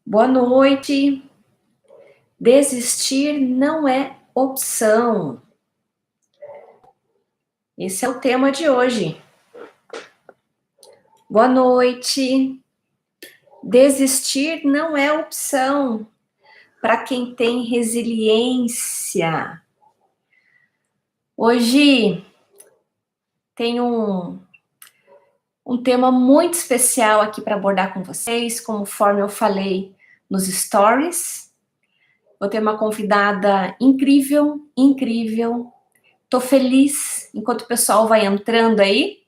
Boa noite. Desistir não é opção. Esse é o tema de hoje. Boa noite. Desistir não é opção para quem tem resiliência. Hoje tem um tema muito especial aqui para abordar com vocês, conforme eu falei nos stories. Vou ter uma convidada incrível. Tô feliz enquanto o pessoal vai entrando aí.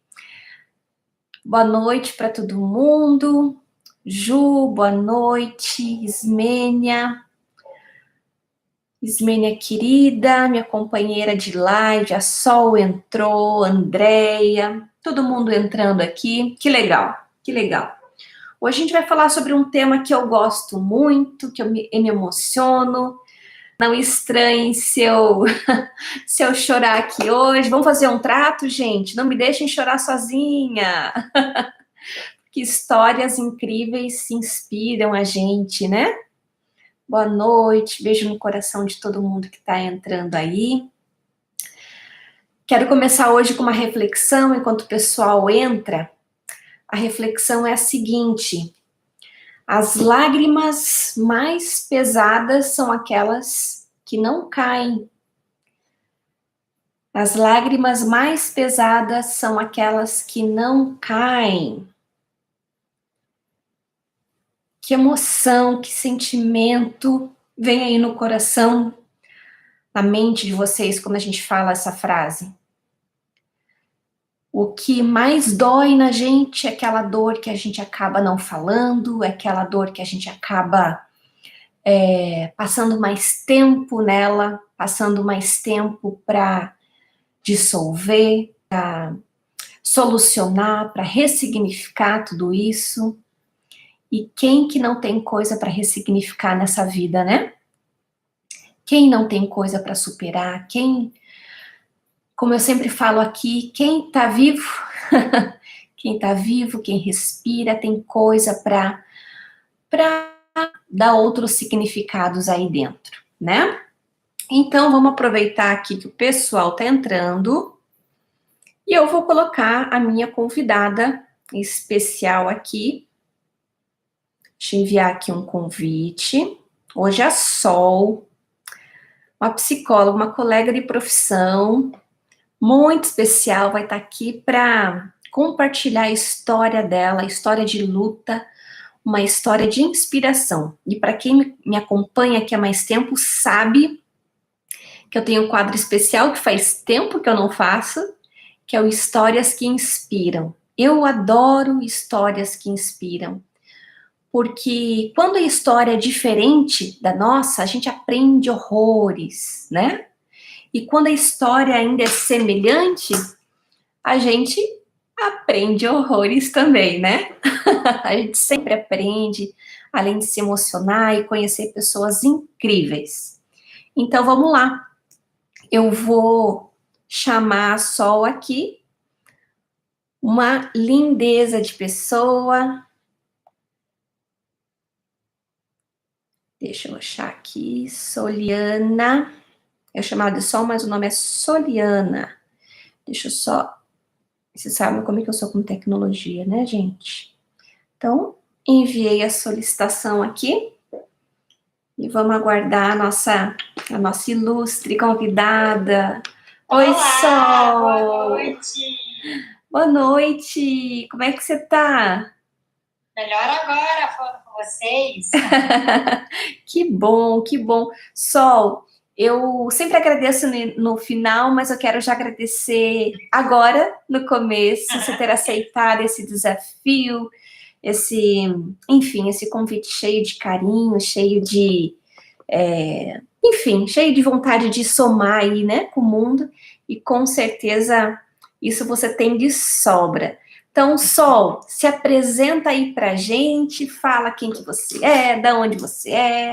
Boa noite para todo mundo. Ju, boa noite. Ismênia querida, minha companheira de live, a Sol entrou, Andréia, todo mundo entrando aqui. Que legal. Hoje a gente vai falar sobre um tema que eu gosto muito, que eu me emociono. Não estranhe se eu chorar aqui hoje. Vamos fazer um trato, gente? Não me deixem chorar sozinha. Que histórias incríveis inspiram a gente, né? Boa noite, beijo no coração de todo mundo que está entrando aí. Quero começar hoje com uma reflexão, enquanto o pessoal entra. A reflexão é a seguinte: as lágrimas mais pesadas são aquelas que não caem. As lágrimas mais pesadas são aquelas que não caem. Que emoção, que sentimento vem aí no coração, na mente de vocês quando a gente fala essa frase. O que mais dói na gente é aquela dor que a gente acaba não falando, é aquela dor que a gente acaba passando mais tempo nela, passando mais tempo para dissolver, para solucionar, para ressignificar tudo isso. E quem que não tem coisa para ressignificar nessa vida, né? Quem não tem coisa para superar? Quem, como eu sempre falo aqui, quem está vivo, quem respira, tem coisa para dar outros significados aí dentro, né? Então, vamos aproveitar aqui que o pessoal está entrando e eu vou colocar a minha convidada especial aqui. Deixa eu enviar aqui um convite. Hoje a Sol, uma psicóloga, uma colega de profissão, muito especial, vai estar aqui para compartilhar a história dela, a história de luta, uma história de inspiração. E para quem me acompanha aqui há mais tempo, sabe que eu tenho um quadro especial que faz tempo que eu não faço, que é o Histórias que Inspiram. Eu adoro histórias que inspiram. Porque quando a história é diferente da nossa, a gente aprende horrores, né? E quando a história ainda é semelhante, a gente aprende horrores também, né? A gente sempre aprende, além de se emocionar e conhecer pessoas incríveis. Então, vamos lá. Eu vou chamar a Sol aqui, uma lindeza de pessoa. Deixa eu achar aqui, Soliana. Eu chamava de Sol, mas o nome é Soliana. Deixa eu só... Vocês sabem como é que eu sou com tecnologia, né, gente? Então, enviei a solicitação aqui. E vamos aguardar a nossa ilustre convidada. Oi, Olá, Sol! boa noite! Boa noite! Como é que você tá? Melhor agora falando com vocês. Que bom, que bom. Sol, eu sempre agradeço no final, mas eu quero já agradecer agora, no começo, você ter aceitado esse desafio, enfim, esse convite cheio de carinho, cheio de, enfim, cheio de vontade de somar aí, né, com o mundo, e com certeza isso você tem de sobra. Então, Sol, se apresenta aí pra gente, fala quem que você é, da onde você é.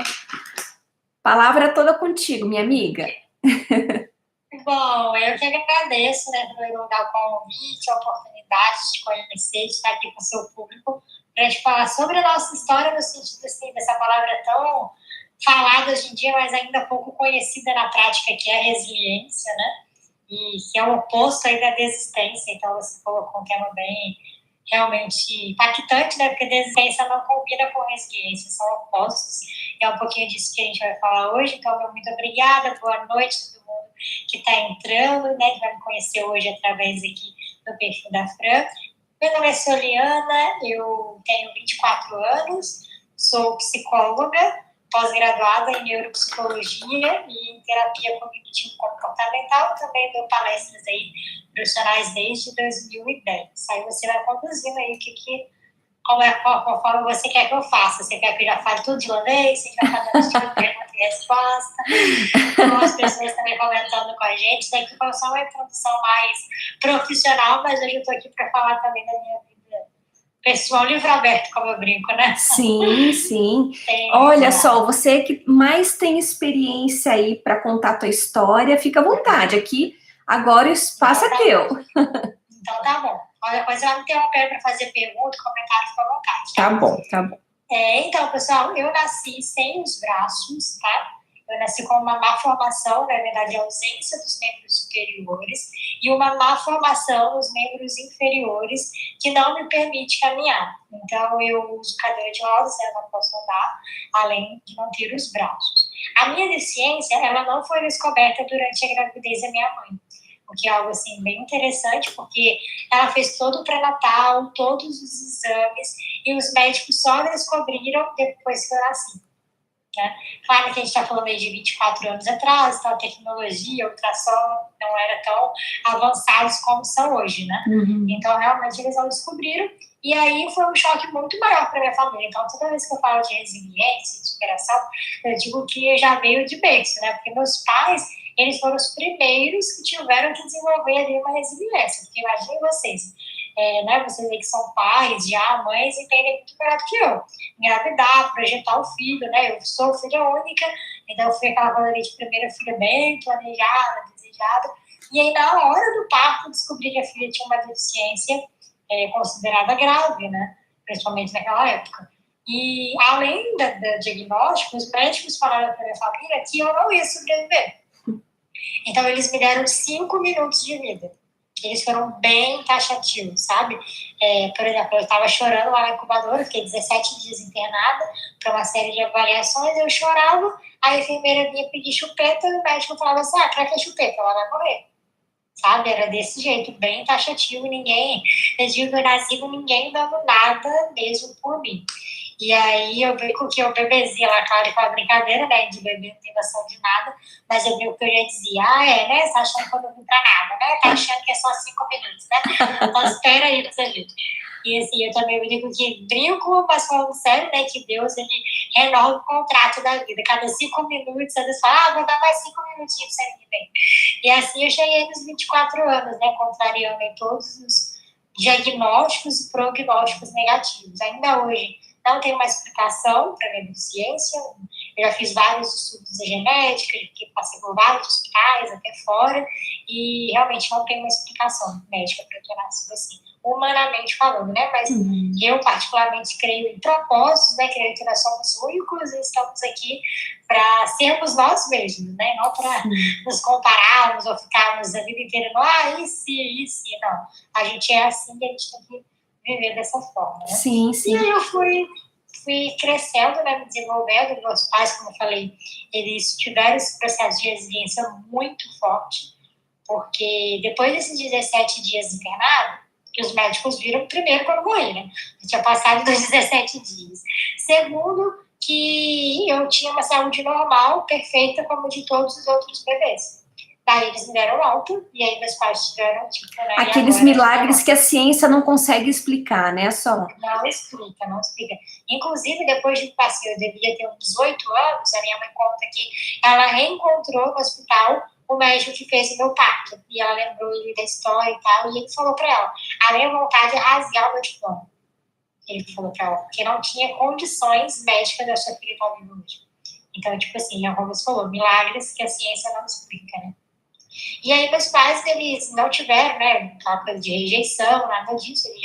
Palavra toda contigo, minha amiga. Bom, eu que agradeço, né, por dar o convite, a oportunidade de conhecer, de estar aqui com o seu público, para a gente falar sobre a nossa história no sentido assim, dessa palavra tão falada hoje em dia, mas ainda pouco conhecida na prática, que é a resiliência, né? E que é o oposto aí da desistência. Então, você colocou um tema bem realmente impactante, né? Porque desistência não combina com resiliência, são opostos. É um pouquinho disso que a gente vai falar hoje. Então, meu muito obrigada, boa noite a todo mundo que está entrando, né? Que vai me conhecer hoje através aqui do perfil da Fran. Meu nome é Soliana, eu tenho 24 anos, sou psicóloga, pós-graduada em neuropsicologia e em terapia cognitivo-comportamental, também dou palestras aí profissionais desde 2010. Aí você vai conduzindo aí conforme você quer que eu faça. Você quer que eu já fale tudo de uma vez? Você já está dando tipo pergunta e resposta? Então, as pessoas também comentando com a gente. Isso aqui foi só uma introdução mais profissional, mas hoje eu estou aqui para falar também da minha vida pessoal, livro aberto, como eu brinco, né? Sim, sim. Olha só, você que mais tem experiência aí para contar a tua história, fica à vontade. Aqui, agora o espaço é teu. Então tá bom. Olha, coisa vai me interromper para fazer pergunta, comentário, fica à vontade. Tá bom, tá bom. Então, pessoal, eu nasci sem os braços, tá? Eu nasci com uma má formação, na verdade, a ausência dos membros superiores e uma má formação nos membros inferiores que não me permite caminhar. Então, eu uso cadeira de rodas, eu não posso andar, além de não ter os braços. A minha deficiência, ela não foi descoberta durante a gravidez da minha mãe, o que é algo, assim, bem interessante, porque ela fez todo o pré-natal, todos os exames, e os médicos só descobriram depois que eu nasci. Né? Claro que a gente está falando aí de 24 anos atrás, então a tecnologia, a ultrassom não era tão avançados como são hoje, né? Uhum. Então, realmente, eles não descobriram. E aí foi um choque muito maior para minha família. Então, toda vez que eu falo de resiliência, de superação, eu digo que já veio de berço, né? Porque meus pais, eles foram os primeiros que tiveram que desenvolver ali uma resiliência. Porque imaginem vocês, né, vocês aí que são pais, já mães, entendem muito melhor do que eu. Engravidar, projetar o filho, né? Eu sou filha única, então eu fui aquela valeria de primeira filha bem planejada, desejada. E aí, na hora do parto, descobri que a filha tinha uma deficiência considerada grave, né? Principalmente naquela época. E, além do diagnóstico, os médicos falaram para minha família que eu não ia sobreviver. Então, eles me deram 5 minutos de vida. Eles foram bem taxativos, sabe? Por exemplo, eu estava chorando lá na incubadora, fiquei 17 dias internada para uma série de avaliações, eu chorava, a enfermeira vinha pedir chupeta e o médico falava assim, para que chupeta? Ela vai morrer. Sabe? Era desse jeito, bem taxativo, eu digo que eu nasci com ninguém dando nada mesmo por mim. E aí eu brinco que eu bebezinha lá, claro, com a brincadeira, né, de bebê não tem noção de nada, mas eu brinco que eu já dizia, né, você tá achando que eu não vim pra nada, né, tá achando que é só 5 minutos, né, então espera aí pra você ver. E assim, eu também brinco que brinco, mas falando sério, né, que Deus, ele renova o contrato da vida, cada 5 minutos, eles falam, vou dar mais 5 minutinhos pra você bem. E assim eu cheguei nos 24 anos, né, contrariando em todos os diagnósticos e prognósticos negativos. Ainda hoje, não tem uma explicação para a minha deficiência. Eu já fiz vários estudos de genética, passei por vários hospitais, até fora, e realmente não tem uma explicação médica para que eu nasci assim, humanamente falando, né? Mas eu, particularmente, creio em propósitos, né? Creio que nós somos únicos e estamos aqui para sermos nós mesmos, né? Não para nos compararmos ou ficarmos a vida inteira no e se, não. A gente é assim e a gente tem que viver dessa forma, né? Sim, sim. E aí eu fui crescendo, né, me desenvolvendo. Meus pais, como eu falei, eles tiveram esse processo de resiliência muito forte, porque depois desses 17 dias internado, que os médicos viram primeiro quando eu morri, né? Eu tinha passado dos 17 dias. Segundo, que eu tinha uma saúde normal, perfeita, como de todos os outros bebês. Daí eles me deram alta, e aí meus pais tiveram, tipo, né? Aqueles milagres que a ciência não consegue explicar, né, Sol? Não explica, não explica. Inclusive, depois de passei, eu devia ter uns 18 anos, a minha mãe conta que ela reencontrou no hospital o médico que fez o meu parto. E ela lembrou ele da história e tal, e ele falou para ela, a minha vontade é rasgar o meu diploma. Ele falou para ela, porque não tinha condições médicas da sua filha estar viva hoje. Então, tipo assim, como você falou, milagres que a ciência não explica, né? E aí meus pais, eles não tiveram, né, aquela coisa de rejeição, nada disso, eles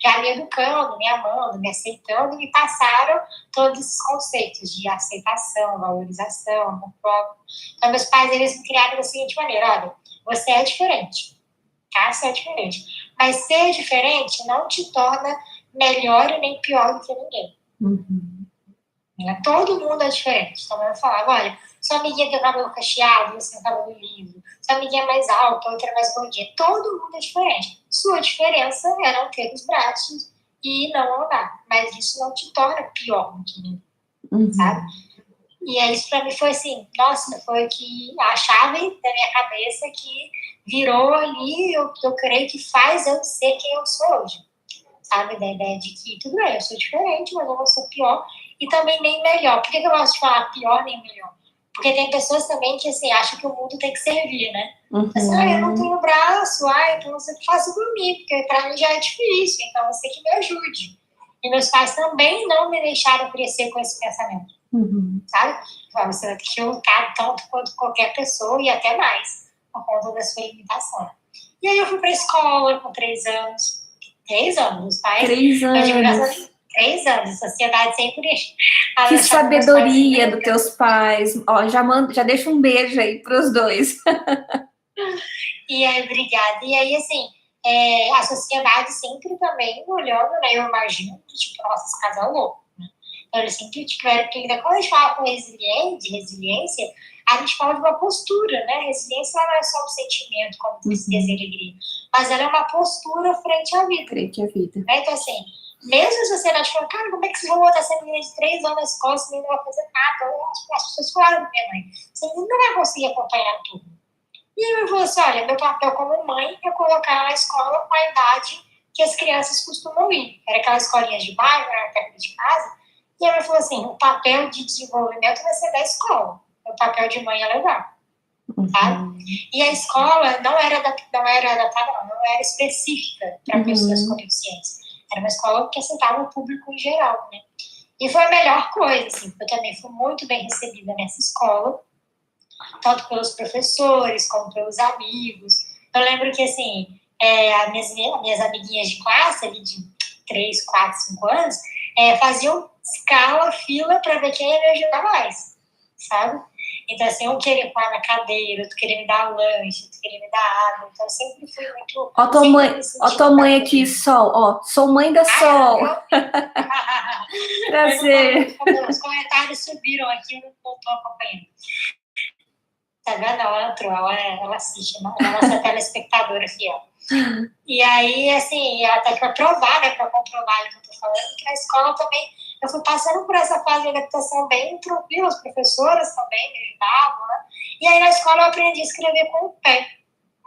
já me educando, me amando, me aceitando, e me passaram todos esses conceitos de aceitação, valorização, amor próprio. Então meus pais, eles me criaram da seguinte maneira: olha, você é diferente, tá? Você é diferente. Mas ser diferente não te torna melhor e nem pior do que ninguém. Todo mundo é diferente. Então eu falava, olha, sua amiguinha tem o cabelo cacheado, você tem o cabelo liso, sua amiguinha é mais alta, outra é mais gordinha. Todo mundo é diferente. Sua diferença é não ter os braços e não andar. Mas isso não te torna pior do que ninguém, sabe? E aí isso pra mim foi assim, nossa, foi que a chave da minha cabeça que virou ali, eu creio que faz eu ser quem eu sou hoje. Sabe, da ideia de que tudo bem, eu sou diferente, mas eu não sou pior e também nem melhor. Por que eu gosto de falar pior nem melhor? Porque tem pessoas também que, assim, acham que o mundo tem que servir, né? Assim, eu não tenho braço, então você faça por mim, porque pra mim já é difícil, então você que me ajude. E meus pais também não me deixaram crescer com esse pensamento, sabe? Você vai ter que lutar tanto quanto qualquer pessoa e até mais, por conta da sua limitação. E aí eu fui pra escola com 3 anos. 3 anos, pai. 3 anos. 3 anos, sociedade sempre. Que sabedoria dos teus pais. Ó, já deixa um beijo aí pros dois. E aí, obrigada. E aí, assim, a sociedade sempre também olhando, né? Eu imagino que, tipo, nossa, esse casal é louco, né? Então, eles sempre tiveram que ainda, quando a gente fala com resiliência, a gente fala de uma postura, né? Resiliência não é só um sentimento, como tristeza e alegria, mas ela é uma postura frente à vida. Frente à vida. Né? Então, assim, mesmo a sociedade falando, cara, como é que vocês vão botar essa menina de 3 anos na escola se não vai fazer nada? As pessoas falaram pra minha mãe, você não vai conseguir acompanhar tudo. E aí eu falei assim, olha, meu papel como mãe é colocar ela na escola com a idade que as crianças costumam ir. Era aquelas escolinhas de bairro, era perto de casa. E aí eu falei assim, o papel de desenvolvimento vai ser da escola. O papel de mãe é levar. Sabe? E a escola não era adaptada, não era específica para pessoas com deficiência. Era uma escola que aceitava o público em geral, né? E foi a melhor coisa, assim, eu também fui muito bem recebida nessa escola, tanto pelos professores como pelos amigos. Eu lembro que, assim, as minhas amiguinhas de classe, ali de 3, 4, 5 anos, faziam fila para ver quem ia me ajudar mais, sabe? Então, assim, um queria pôr na cadeira, outro queria me dar lanche, outro queria me dar água. Então, eu sempre fui muito... Ó tua mãe aqui, Sol. Ó, sou mãe da Sol. Prazer. Os comentários subiram aqui, eu não estou acompanhando. Tá vendo? Ela entrou, ela assiste, ela é nossa telespectadora fiel. E aí, assim, ela tá aqui para provar, né, para comprovar o que eu tô falando, que na escola também eu fui passando por essa fase de adaptação bem tranquila, as professoras também me ajudavam, né? E aí na escola eu aprendi a escrever com o pé,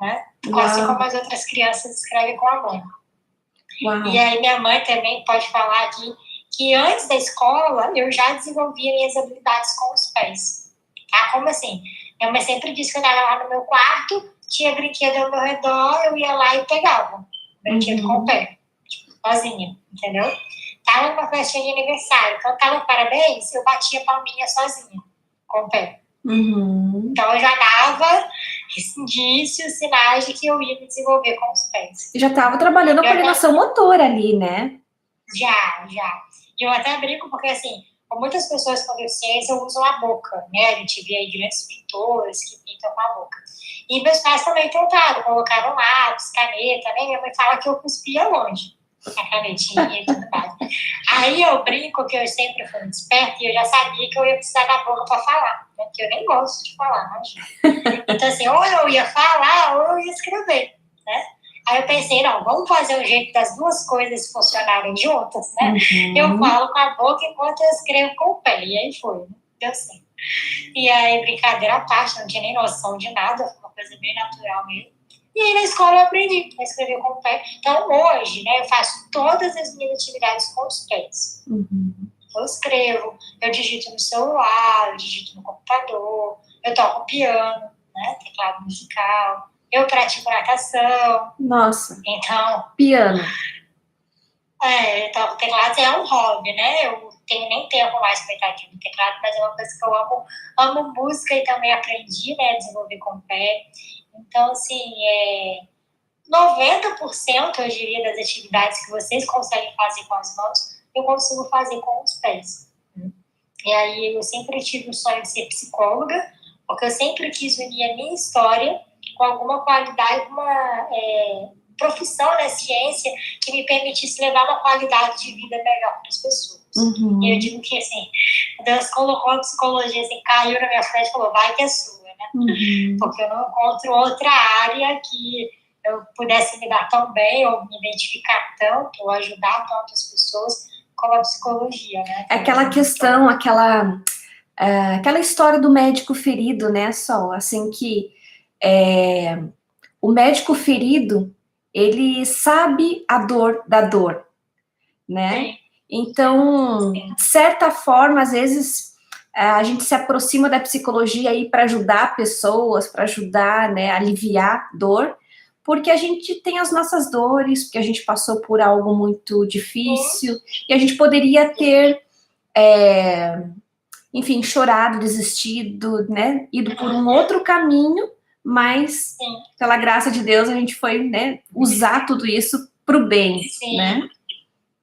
né? Assim como as outras crianças escrevem com a mão. E aí minha mãe também pode falar aqui que antes da escola eu já desenvolvia minhas habilidades com os pés. Tá? Como assim? Minha mãe sempre disse que eu estava lá no meu quarto, tinha brinquedo ao meu redor, eu ia lá e pegava brinquedo com o pé, tipo, sozinha, entendeu? Tava numa festinha de aniversário, cantava parabéns, eu batia palminha sozinha, com o pé. Então eu já dava indícios, sinais de que eu ia me desenvolver com os pés. Já estava trabalhando a coordenação motora ali, né? Já. E eu até brinco porque, assim, muitas pessoas com deficiência usam a boca, né? A gente vê aí grandes pintores que pintam com a boca. E meus pais também tentaram, colocaram lápis, caneta, né? Minha mãe fala que eu cuspia longe a canetinha e tudo mais. Aí eu brinco que eu sempre fui muito esperta e eu já sabia que eu ia precisar da boca para falar, né? Porque eu nem gosto de falar, imagina. Então, assim, ou eu ia falar ou eu ia escrever, né? Aí eu pensei, não, vamos fazer um jeito das duas coisas funcionarem juntas, né? Eu falo com a boca enquanto eu escrevo com o pé. E aí foi, né? Deu certo. E aí, brincadeira à parte, não tinha nem noção de nada, foi uma coisa bem natural mesmo. E aí na escola eu aprendi a escrever com o pé. Então hoje, né, eu faço todas as minhas atividades com os pés. Eu escrevo, eu digito no celular, eu digito no computador, eu toco piano, né, teclado musical, eu pratico natação. Nossa. Então, piano. Eu toco teclado, é um hobby, né? Eu tenho nem tempo mais para estar aqui no teclado, mas é uma coisa que eu amo música e também aprendi, né, a desenvolver com o pé. Então, assim, 90%, eu diria, das atividades que vocês conseguem fazer com as mãos, eu consigo fazer com os pés. E aí eu sempre tive o sonho de ser psicóloga, porque eu sempre quis unir a minha história com alguma qualidade, uma profissão na ciência que me permitisse levar uma qualidade de vida melhor para as pessoas. Uhum. E eu digo que, assim, Deus colocou a psicologia, assim, caiu na minha frente e falou, vai que é sua, né? Uhum. Porque eu não encontro outra área que eu pudesse me dar tão bem, ou me identificar tanto, ou ajudar tantas pessoas como a psicologia, né? Aquela questão, aquela história do médico ferido, né, Sol? Assim que o médico ferido, ele sabe a dor da dor, né? Sim. Então, de certa forma, às vezes, a gente se aproxima da psicologia aí para ajudar pessoas, para ajudar, né, a aliviar dor, porque a gente tem as nossas dores, porque a gente passou por algo muito difícil, e a gente poderia ter, enfim, chorado, desistido, né, ido por um outro caminho, mas, pela graça de Deus, a gente foi, né, usar tudo isso para o bem, né?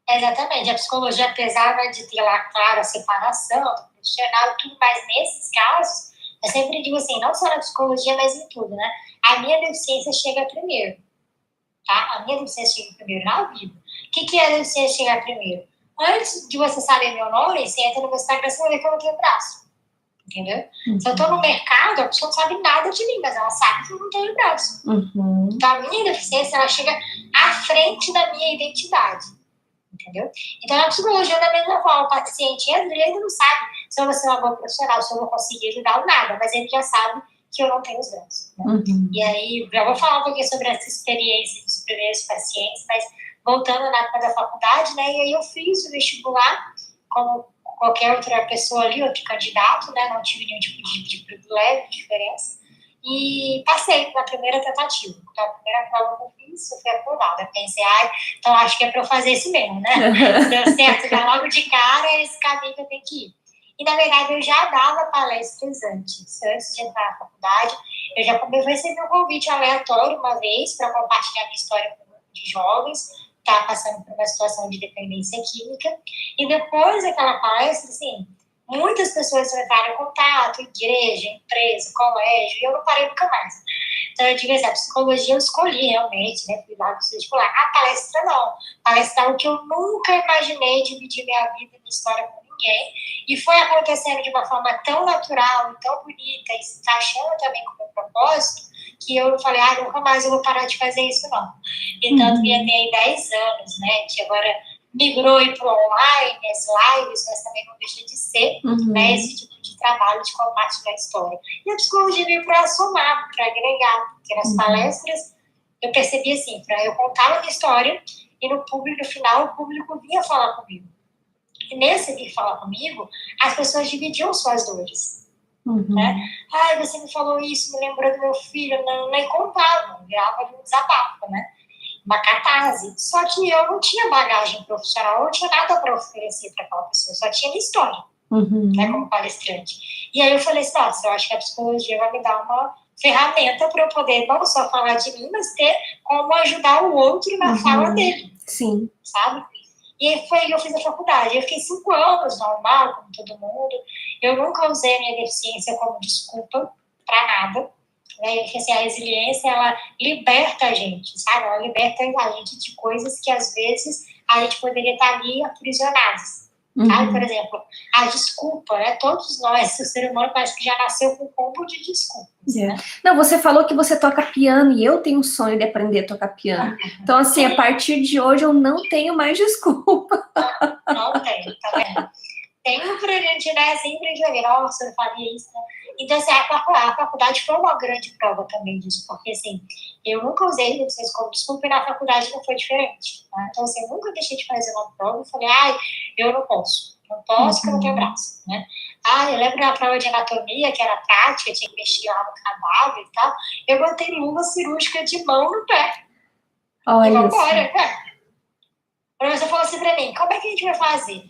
Exatamente. A psicologia, apesar de ter lá, claro, a separação do profissional e tudo, mas nesses casos, eu sempre digo assim, não só na psicologia, mas em tudo, né? A minha deficiência chega primeiro, tá? A minha deficiência chega primeiro na vida. O que é a deficiência chegar primeiro? Antes de você saber meu nome, você entra no meu Instagram, você vai ver que eu não tenho braço. Entendeu? Uhum. Se eu tô no mercado, a pessoa não sabe nada de mim, mas ela sabe que eu não tenho braço. Uhum. Então, a minha deficiência, ela chega à frente da minha identidade. Entendeu? Então, na psicologia, da mesma forma, o paciente entra, ele ainda não sabe se eu vou ser uma boa profissional, se eu vou conseguir ajudar ou nada, mas ele já sabe que eu não tenho os braços. Né? Uhum. E aí, já vou falar um pouquinho sobre essa experiência dos primeiros pacientes, mas voltando na época da faculdade, né, e aí eu fiz o vestibular, como qualquer outra pessoa ali, outro candidato, né, não tive nenhum tipo de privilégio, de diferença, e passei na primeira tentativa. Então, a primeira prova que eu fiz, eu fui aprovada. Pensei, então acho que é para eu fazer esse mesmo, né? Deu certo, já logo de cara, é esse caminho que eu tenho que ir. E, na verdade, eu já dava palestras antes de entrar na faculdade. Eu já recebi um convite aleatório uma vez para compartilhar minha história com um grupo de jovens que estava passando por uma situação de dependência química. E depois daquela palestra, assim, muitas pessoas entraram em contato, igreja, empresa, colégio, e eu não parei nunca mais. Então, eu digo assim, a psicologia eu escolhi realmente, né, cuidar do vestibular. A palestra não. Palestra é algo que eu nunca imaginei dividir minha vida e minha história com ninguém. E foi acontecendo de uma forma tão natural e tão bonita, e se encaixando também com o meu propósito, que eu falei, nunca mais eu vou parar de fazer isso, não. Então, eu já tenho 10 anos, né, que agora migrou para o online, as lives, mas também não deixa de ser, né, esse tipo de trabalho de compartilhar a história. E a psicologia veio para somar, para agregar, porque nas palestras eu percebi assim, eu contava a minha história e no final o público vinha falar comigo. E nesse vir falar comigo, as pessoas dividiam suas dores. Né? Você me falou isso, me lembrou do meu filho, nem contavam, virava um desabafo, né? Uma catarse. Só que eu não tinha bagagem profissional, eu não tinha nada para oferecer para aquela pessoa, só tinha minha história, né, como palestrante. E aí eu falei assim, nossa, eu acho que a psicologia vai me dar uma ferramenta para eu poder não só falar de mim, mas ter como ajudar o outro na fala dele. Sim. Sabe? E aí foi aí que eu fiz a faculdade. Eu fiquei 5 anos, normal, como todo mundo. Eu nunca usei a minha deficiência como desculpa para nada. Né? Assim, a resiliência, ela liberta a gente, sabe? Ela liberta a gente de coisas que, às vezes, a gente poderia estar ali aprisionados. Sabe? Por exemplo, a desculpa, né? Todos nós, o ser humano, parece que já nasceu com um combo de desculpas. Né? Não, você falou que você toca piano e eu tenho um sonho de aprender a tocar piano. Então, assim, a partir de hoje eu não tenho mais desculpa. Não tenho, tá vendo? Tem pra gente, né, sempre de ver, nossa, eu faria isso, né? Então, assim, a faculdade foi uma grande prova também disso, porque, assim, eu nunca usei deficiência como desculpa e na faculdade não foi diferente, tá? Então, assim, eu nunca deixei de fazer uma prova e falei, eu não posso porque eu não tenho braço, né? Eu lembro da prova de anatomia, que era prática, tinha que mexer lá no cadáver e tal, eu botei luva cirúrgica de mão no pé. Olha, e vambora, né? O professor falou assim pra mim, como é que a gente vai fazer?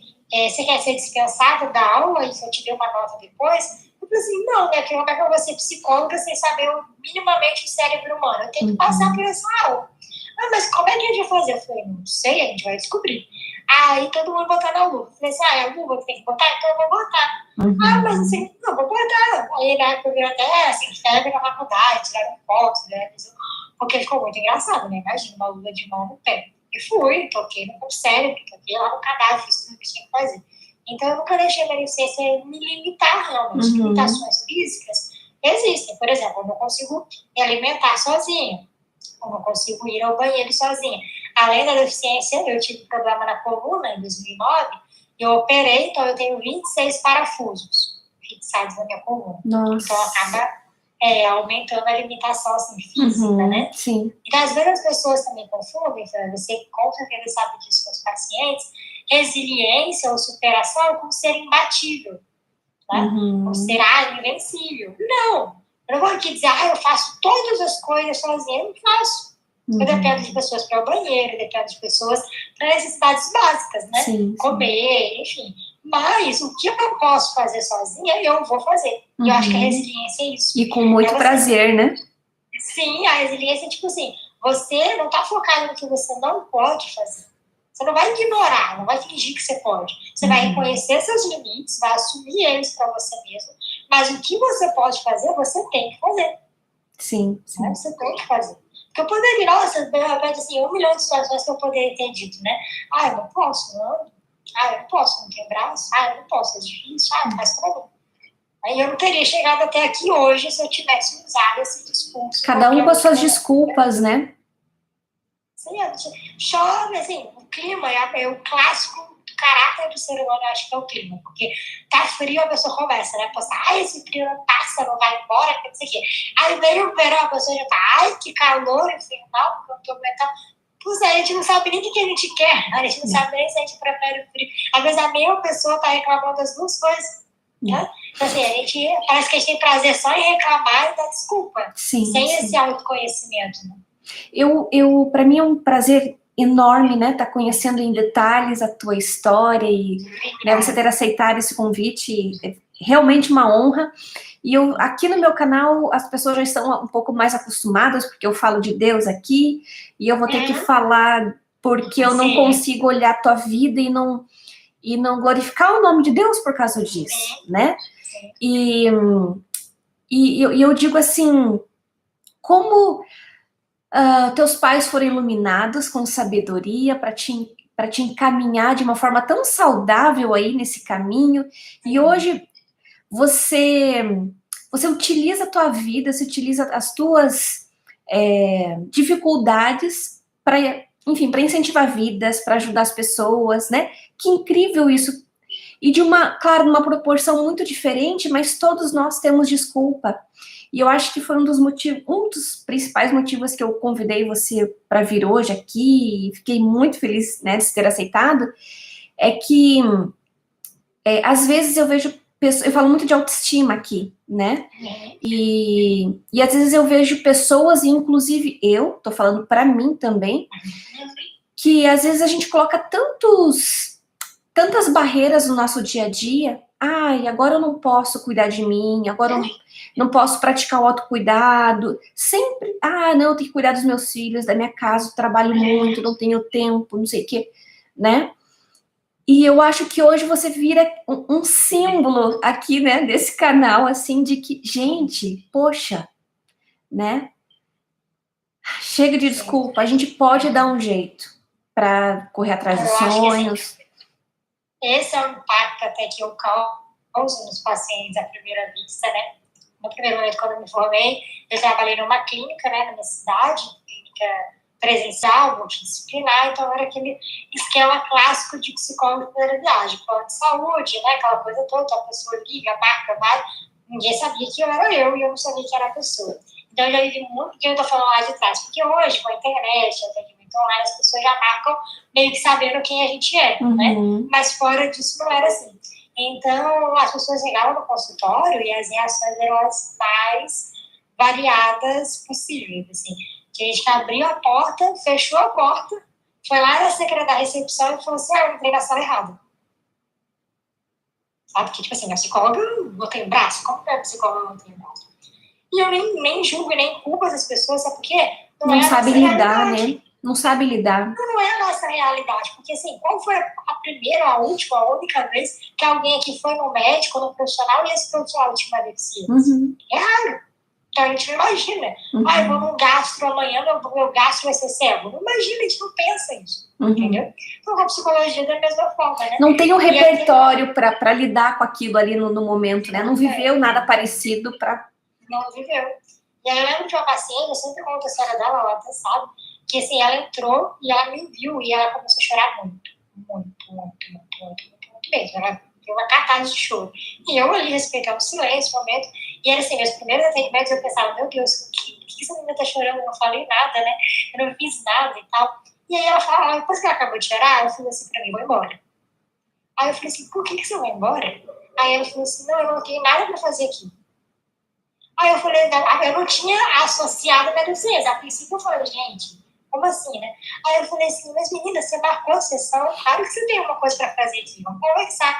você quer ser dispensada da aula e se eu te der uma nota depois? Eu falei assim, não, né? Porque como é que eu vou ser psicóloga sem saber minimamente o cérebro humano? Eu tenho que passar por essa aula. Ah, mas como é que a gente vai fazer? Eu falei, não sei, a gente vai descobrir. Aí todo mundo botar na luva. Eu falei assim, é a luva que tem que botar? Então eu vou botar. Ah, mas assim, não, vou botar. Aí na época eu vi até, assim, febre na faculdade, tiraram fotos, né? Porque ficou muito engraçado, né? Imagina, uma luva de mão no pé. E fui, toquei no cérebro, toquei lá no cadáver, fiz tudo que tinha que fazer. Então eu nunca deixei a minha licença me limitar realmente. Limitações físicas existem. Por exemplo, eu não consigo me alimentar sozinha. Eu não consigo ir ao banheiro sozinha. Além da deficiência, eu tive problema na coluna em 2009, eu operei, então eu tenho 26 parafusos fixados na minha coluna. Nossa. Então acaba aumentando a limitação assim, física, né? Sim. Então, às vezes as pessoas também confundem, você com certeza sabe disso com os pacientes, resiliência ou superação com ser imbatível, né? Com ser invencível. Não! Eu não vou aqui dizer, eu faço todas as coisas sozinha, eu não faço. Eu dependo de pessoas para o banheiro, dependo de pessoas para necessidades básicas, né? Sim. Comer, enfim. Mas o que eu posso fazer sozinha, eu vou fazer. E eu acho que a resiliência é isso. E com muito prazer, né? Sim, a resiliência é tipo assim, você não está focado no que você não pode fazer. Você não vai ignorar, não vai fingir que você pode. Você vai reconhecer seus limites, vai assumir eles para você mesmo, mas o que você pode fazer, você tem que fazer. Sim. Né? Você tem que fazer. Porque eu poderia, nossa, de repente, assim, 1 milhão de situações que eu poderia ter dito, né? Ah, eu não posso, não. Ah, eu não posso, não tenho braço. Ah, eu não posso, é difícil. Ah, não faz pra mim. Aí eu não teria chegado até aqui hoje se eu tivesse usado esse discurso. Cada um com as suas desculpas, né? Sim, chove, assim, o clima é o clássico do caráter do ser humano, eu acho que é o clima, porque tá frio, a pessoa começa, né, postar, esse frio não passa, não vai embora, não sei o quê. Aí veio o verão, a pessoa já tá, que calor infernal, não tô aguentando. Pois é, a gente não sabe nem o que a gente quer, a gente não sabe nem se a gente prefere o frio. Às vezes a mesma pessoa tá reclamando das duas coisas, né? Então, assim, parece que a gente tem prazer só em reclamar e dar desculpa, sem esse autoconhecimento, né? Para mim é um prazer enorme, né, estar conhecendo em detalhes a tua história e, né, você ter aceitado esse convite, é realmente uma honra. E aqui no meu canal, as pessoas já estão um pouco mais acostumadas, porque eu falo de Deus aqui, e eu vou ter que falar porque eu não consigo olhar a tua vida e não glorificar o nome de Deus por causa disso, né? E eu digo assim, como teus pais foram iluminados com sabedoria para te encaminhar de uma forma tão saudável aí nesse caminho, e hoje você utiliza a tua vida, você utiliza as tuas dificuldades para, enfim, para incentivar vidas, para ajudar as pessoas, né? Que incrível isso! E claro, numa proporção muito diferente, mas todos nós temos desculpa. E eu acho que foi um dos principais motivos que eu convidei você para vir hoje aqui, e fiquei muito feliz, né, de ter aceitado, é que às vezes eu vejo pessoas, eu falo muito de autoestima aqui, né? E às vezes eu vejo pessoas, e inclusive eu, tô falando para mim também, que às vezes a gente coloca tantas barreiras no nosso dia a dia. Ai, agora eu não posso cuidar de mim, agora eu não posso praticar o autocuidado. Sempre, não, eu tenho que cuidar dos meus filhos, da minha casa, eu trabalho muito, não tenho tempo, não sei o quê, né? E eu acho que hoje você vira um símbolo aqui, né, desse canal, assim, de que, gente, poxa, né? Chega de desculpa, a gente pode dar um jeito para correr atrás dos sonhos. Esse é o impacto até que eu causo nos pacientes à primeira vista, né? No primeiro momento, quando eu me formei, eu trabalhei numa clínica, né, na minha cidade, clínica presencial, multidisciplinar, então era aquele esquema clássico de psicólogo de primeira viagem, plano de saúde, né, aquela coisa toda, a pessoa liga, marca, vai, ninguém sabia que eu era eu e eu não sabia que era a pessoa. Então eu já vivi muito, que eu estou falando lá de trás, porque hoje, com a internet, atendimento online, as pessoas já marcam meio que sabendo quem a gente é, né? Mas fora disso não era assim. Então, as pessoas chegavam no consultório e as reações eram as mais variadas possíveis, assim. Tinha gente que abriu a porta, fechou a porta, foi lá na secretária da recepção e falou assim, eu entrei na sala errada. sabe? Porque, tipo assim, a psicóloga não tem braço, como que a psicóloga não tem braço? E eu nem julgo e nem culpo essas pessoas, sabe por quê? Não É a sabe nossa lidar, realidade. né? Não sabe lidar. Não é a nossa realidade, porque assim, qual foi a primeira, a última, a única vez que alguém aqui foi no médico, no profissional, e esse profissional tinha uma deficiência? É raro. Então a gente não imagina. Eu vou num gastro amanhã, meu gastro vai ser cego. Não imagina, a gente não pensa isso. Entendeu? Então a psicologia é da mesma forma, né? Não tem um repertório para lidar com aquilo ali no momento, né? Não viveu nada parecido para... Não viveu. E aí eu lembro de uma paciente, eu sempre conto a história dela, ela até sabe, que assim, ela entrou e ela me viu e ela começou a chorar muito mesmo. Ela deu uma catarse de choro. E eu ali respeitando o silêncio, o momento. E era assim, meus primeiros atendimentos eu pensava, meu Deus, por que essa menina tá chorando? Eu não falei nada, né? Eu não fiz nada e tal. E aí ela falou, depois que ela acabou de chorar, ela falou assim pra mim, vou embora. Aí eu falei assim, por que você vai embora? Aí ela falou assim, não, eu não tenho nada pra fazer aqui. Aí eu falei, eu não tinha associado a minha deficiência. A princípio eu falei, gente, como assim, né? Aí eu falei assim, mas menina, você marcou a sessão, claro que você tem uma coisa para fazer aqui, vamos conversar.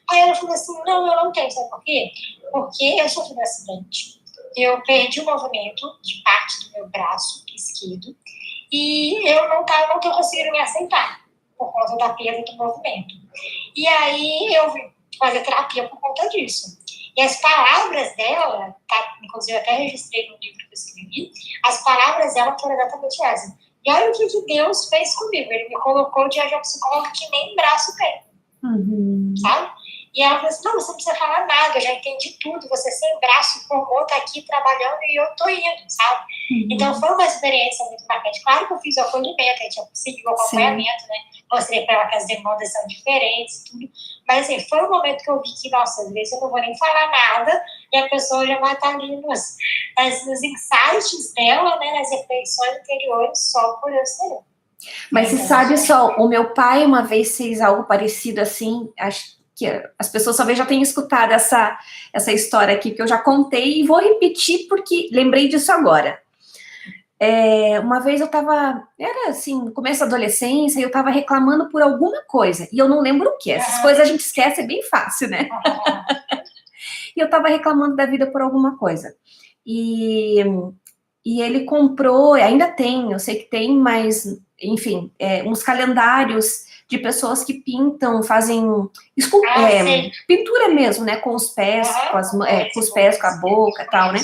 Aí ela falou assim, não, eu não tenho, sabe por quê? Porque eu sofri um acidente, eu perdi o movimento de parte do meu braço esquerdo e eu não tô conseguindo me aceitar por conta da perda do movimento. E aí eu vim fazer terapia por conta disso. E as palavras dela, tá, inclusive eu até registrei no livro que eu escrevi, as palavras dela foram exatamente essas. E olha o que Deus fez comigo. Ele me colocou diante de uma psicóloga que nem braço tem. Sabe? E ela falou assim, não, você não precisa falar nada, eu já entendi tudo, você sem braço, formou, tá aqui trabalhando e eu tô indo, sabe? Então foi uma experiência muito marcante. Claro que eu fiz o acolhimento, a gente conseguiu o acompanhamento, né? Mostrei pra ela que as demandas são diferentes, tudo. Mas assim, foi um momento que eu vi que, nossa, às vezes eu não vou nem falar nada e a pessoa já vai estar ali nos insights dela, né? Nas reflexões interiores, só por eu ser. Mas você sabe só, o meu pai uma vez fez algo parecido assim, acho que as pessoas talvez já tenham escutado essa história aqui, que eu já contei, e vou repetir porque lembrei disso agora. Uma vez eu tava, era assim, no começo da adolescência, e eu tava reclamando por alguma coisa, e eu não lembro o que, essas coisas a gente esquece, é bem fácil, né? E eu tava reclamando da vida por alguma coisa. E ele comprou, ainda tem, eu sei que tem, mas, enfim, uns calendários de pessoas que pintam, fazem pintura mesmo, né, com os pés, com os pés, com a boca e tal, né?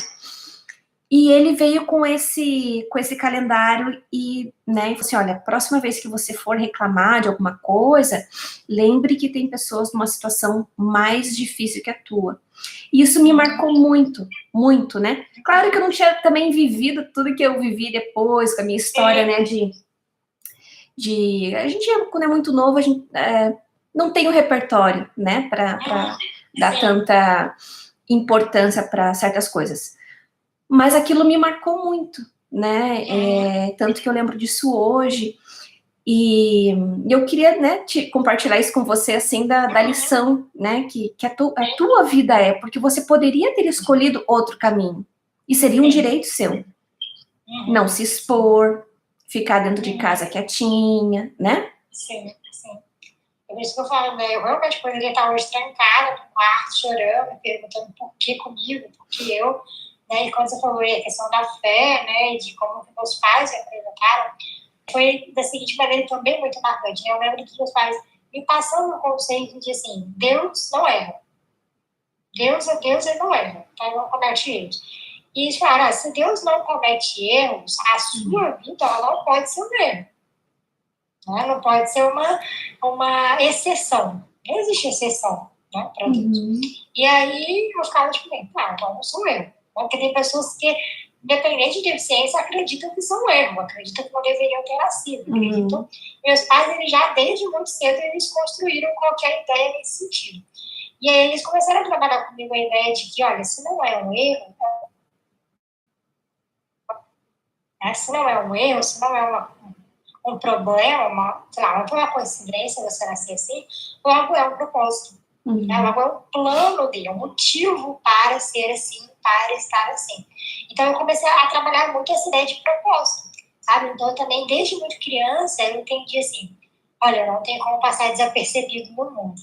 E ele veio com esse calendário e, né, e falou assim, olha, próxima vez que você for reclamar de alguma coisa, lembre que tem pessoas numa situação mais difícil que a tua. E isso me marcou muito, muito, né? Claro que eu não tinha também vivido tudo que eu vivi depois, com a minha história, né, a gente, quando é muito novo, a gente não tem o repertório, né, para dar tanta importância para certas coisas. Mas aquilo me marcou muito, né? Tanto que eu lembro disso hoje. E eu queria, né, compartilhar isso com você, assim, da lição, né, que a tua vida porque você poderia ter escolhido outro caminho. E seria um direito seu. Não se expor, ficar dentro de casa quietinha, né? Sim. É por isso que eu falo, né? Eu realmente poderia estar hoje trancada no quarto, chorando, perguntando por que comigo, por que eu. Né? E quando você falou a questão da fé, né, e de como meus pais me apresentaram, foi da seguinte maneira também muito marcante. Né? Eu lembro que meus pais me passando o conceito de assim, Deus não erra. Deus é Deus, ele não erra, então ele não comete erros. E eles falaram, se Deus não comete erros, a sua vida ela não pode ser um erro. Né? Não pode ser uma exceção. Não existe exceção, né, para Deus. E aí eu ficava tipo, então não sou eu. Porque tem pessoas que, independente de deficiência, acreditam que são erro, acreditam que não deveriam ter nascido, acreditam. Meus pais, eles já desde muito cedo, eles construíram qualquer ideia nesse sentido. E aí eles começaram a trabalhar comigo a ideia de que, olha, se não é um erro, se não é um erro, se não é um problema, sei lá, não foi uma coincidência você nascer assim, logo é um propósito. Logo é um plano dele, é um motivo para ser assim, para estar assim. Então eu comecei a trabalhar muito essa ideia de propósito, sabe? Então eu também, desde muito criança, eu entendi assim, olha, não tem como passar desapercebido no mundo.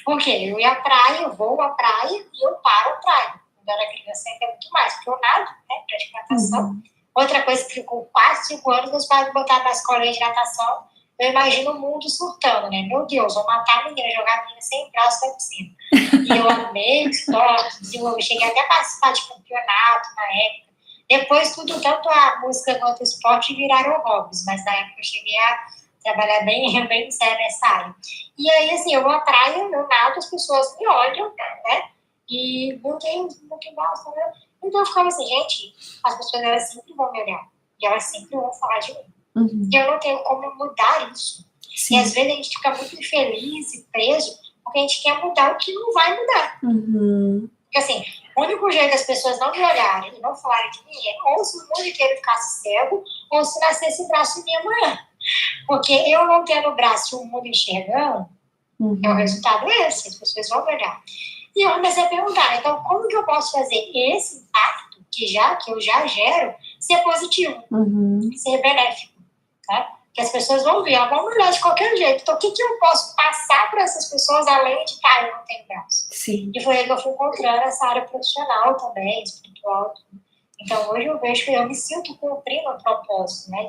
Porque eu ia à praia, eu vou à praia e eu paro à praia. Quando eu era criança ainda muito mais, porque eu nado, né, pratico natação. Outra coisa que com 4, 5 anos, meus pais me botaram na escolinha de natação, eu imagino o mundo surtando, né? Meu Deus, vou matar a menina, jogar a menina sem braço na piscina. E eu amei esporte, desenvolvi, cheguei até a participar de campeonato na época. Depois, tudo, tanto a música quanto o esporte, viraram hobbies, mas na época eu cheguei a trabalhar bem sério nessa área. E aí, assim, eu vou à praia, eu nado, as pessoas me olham, né? E não tem gosta, né? Então eu ficava assim, gente, as pessoas elas sempre vão me olhar. E elas sempre vão falar de mim. E eu não tenho como mudar isso. Sim. E às vezes a gente fica muito infeliz e preso porque a gente quer mudar o que não vai mudar. Porque assim, o único jeito das pessoas não me olharem e não falarem de mim é ou se o mundo inteiro ficasse cego ou se nascesse braço em mim amanhã. Porque eu não tendo braço e o mundo enxergando, é o resultado esse, as pessoas vão me olhar. E eu comecei a perguntar, então como que eu posso fazer esse impacto que eu já gero ser positivo, ser benéfico, né? Que as pessoas vão ver, elas vão me olhar de qualquer jeito. Então o que eu posso passar para essas pessoas além de eu não tenho braço? Sim. E foi aí que eu fui encontrando essa área profissional também, espiritual. Então hoje eu vejo que eu me sinto cumprindo o propósito, né,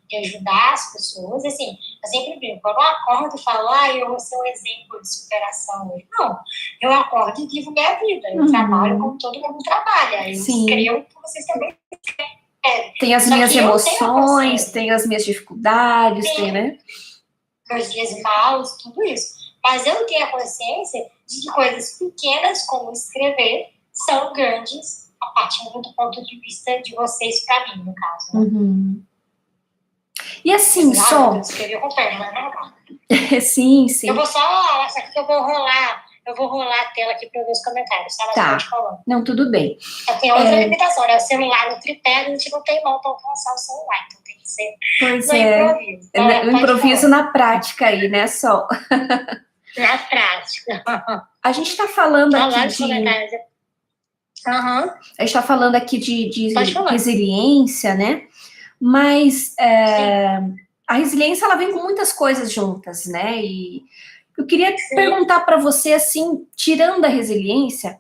de ajudar as pessoas. E, assim, eu sempre brinco, eu não acordo e falo, eu vou ser um exemplo de superação hoje. Não, eu acordo e vivo minha vida. Eu trabalho como todo mundo trabalha. Eu escrevo que vocês também escrevem. Tem as minhas emoções, tem as minhas dificuldades, tem, né? Meus dias maus, tudo isso. Mas eu tenho a consciência de que coisas pequenas, como escrever, são grandes a partir do ponto de vista de vocês para mim, no caso. Né? E assim, só... Eu escrevi com perna, né? Sim. Eu vou só... Essa aqui eu vou rolar a tela aqui para ver os comentários, tá? Não, tudo bem. Tem outra limitação, né? O celular no tripé, a gente não tem mão para alcançar o celular, então tem que ser improviso. O improviso na prática aí, né, Sol? Na prática. A gente está falando aqui de... A gente está falando aqui de resiliência, né? Mas a resiliência, ela vem com muitas coisas juntas, né? E eu queria perguntar para você, assim, tirando a resiliência,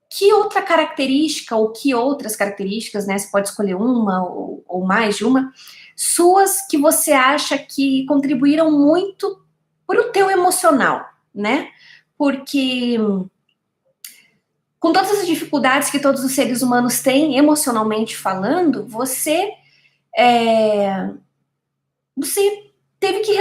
que outra característica ou que outras características, né? Você pode escolher uma ou mais de uma, suas que você acha que contribuíram muito para o teu emocional, né? Porque com todas as dificuldades que todos os seres humanos têm, emocionalmente falando, você teve que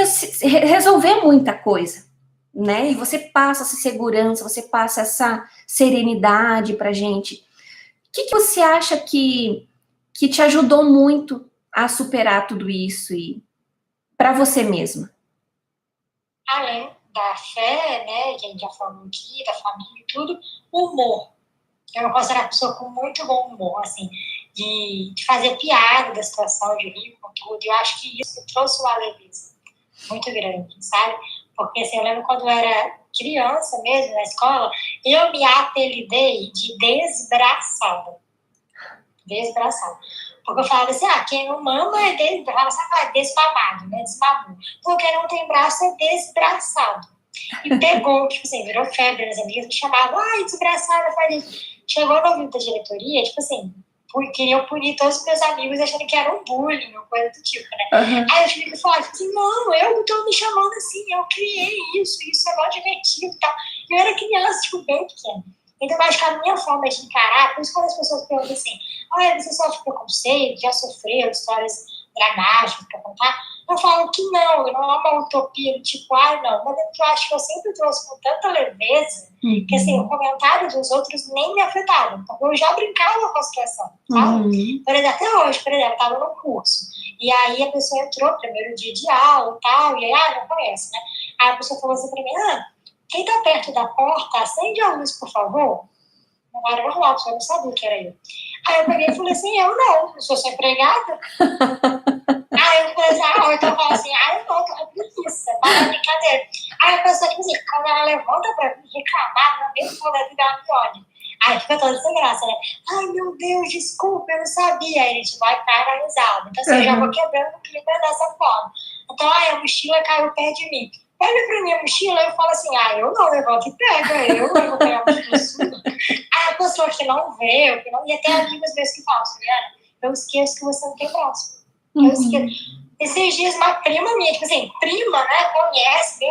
resolver muita coisa, né? E você passa essa segurança, você passa essa serenidade pra gente. O que você acha que te ajudou muito a superar tudo isso e para você mesma? Além da fé, né, que a gente já falou aqui, da família e tudo, o humor. Eu me considero uma pessoa com muito bom humor, assim, de fazer piada da situação, de rir com tudo. Eu acho que isso trouxe uma leveza muito grande, sabe? Porque, assim, eu lembro quando eu era criança mesmo, na escola, eu me apelidei de desbraçada. Desbraçada. Porque eu falava assim, quem não mama é desmamado, né? Desmamou. Porque quem não tem braço é desbraçado. E pegou, tipo assim, virou febre nas amigas, me chamavam, desbraçada, faz isso. Chegou no ouvido da diretoria, tipo assim, queriam punir todos os meus amigos achando que era um bullying, ou coisa do tipo, né? Aí eu tive que falar, assim, não, eu não tô me chamando assim, eu criei isso é mó divertido e tal. Eu era criança, tipo, bem pequena. Então, eu acho que a minha forma de encarar, por isso quando as pessoas perguntam assim, você sofre preconceito, já sofreu histórias dramáticas pra contar? Eu falo que não é uma utopia, tipo, não, mas é porque eu acho que eu sempre trouxe com tanta leveza, que assim, o comentário dos outros nem me afetava, porque eu já brincava com a situação, sabe? Por exemplo, até hoje, eu tava num curso, e aí a pessoa entrou, primeiro dia de aula e tal, e aí, não conhece, né? Aí a pessoa falou assim pra mim, quem tá perto da porta, acende a luz, por favor. Não era normal, porque eu não sabia que era eu. Aí eu peguei e falei assim, eu sou sua empregada. Aí eu falei assim, então eu falo assim, eu não, tô com preguiça, para brincadeira. Aí a pessoa, tipo assim, quando ela levanta pra mim reclamar, na mesma da vida, ela me olha. Aí fica toda sem graça, né? Meu Deus, desculpa, eu não sabia. Aí a gente vai para a risada. Então assim, eu já vou quebrando o clima dessa forma. Então, a mochila caiu perto de mim. olha pra minha mochila, eu falo assim, eu não, eu volto e pega, eu vou pegar a mochila sua. Aí a pessoa que não vê, e até amigos meus que falam, Juliana, eu esqueço que você não tem braço. Eu esqueço. Esses dias, uma prima minha, tipo assim, prima, né, conhece,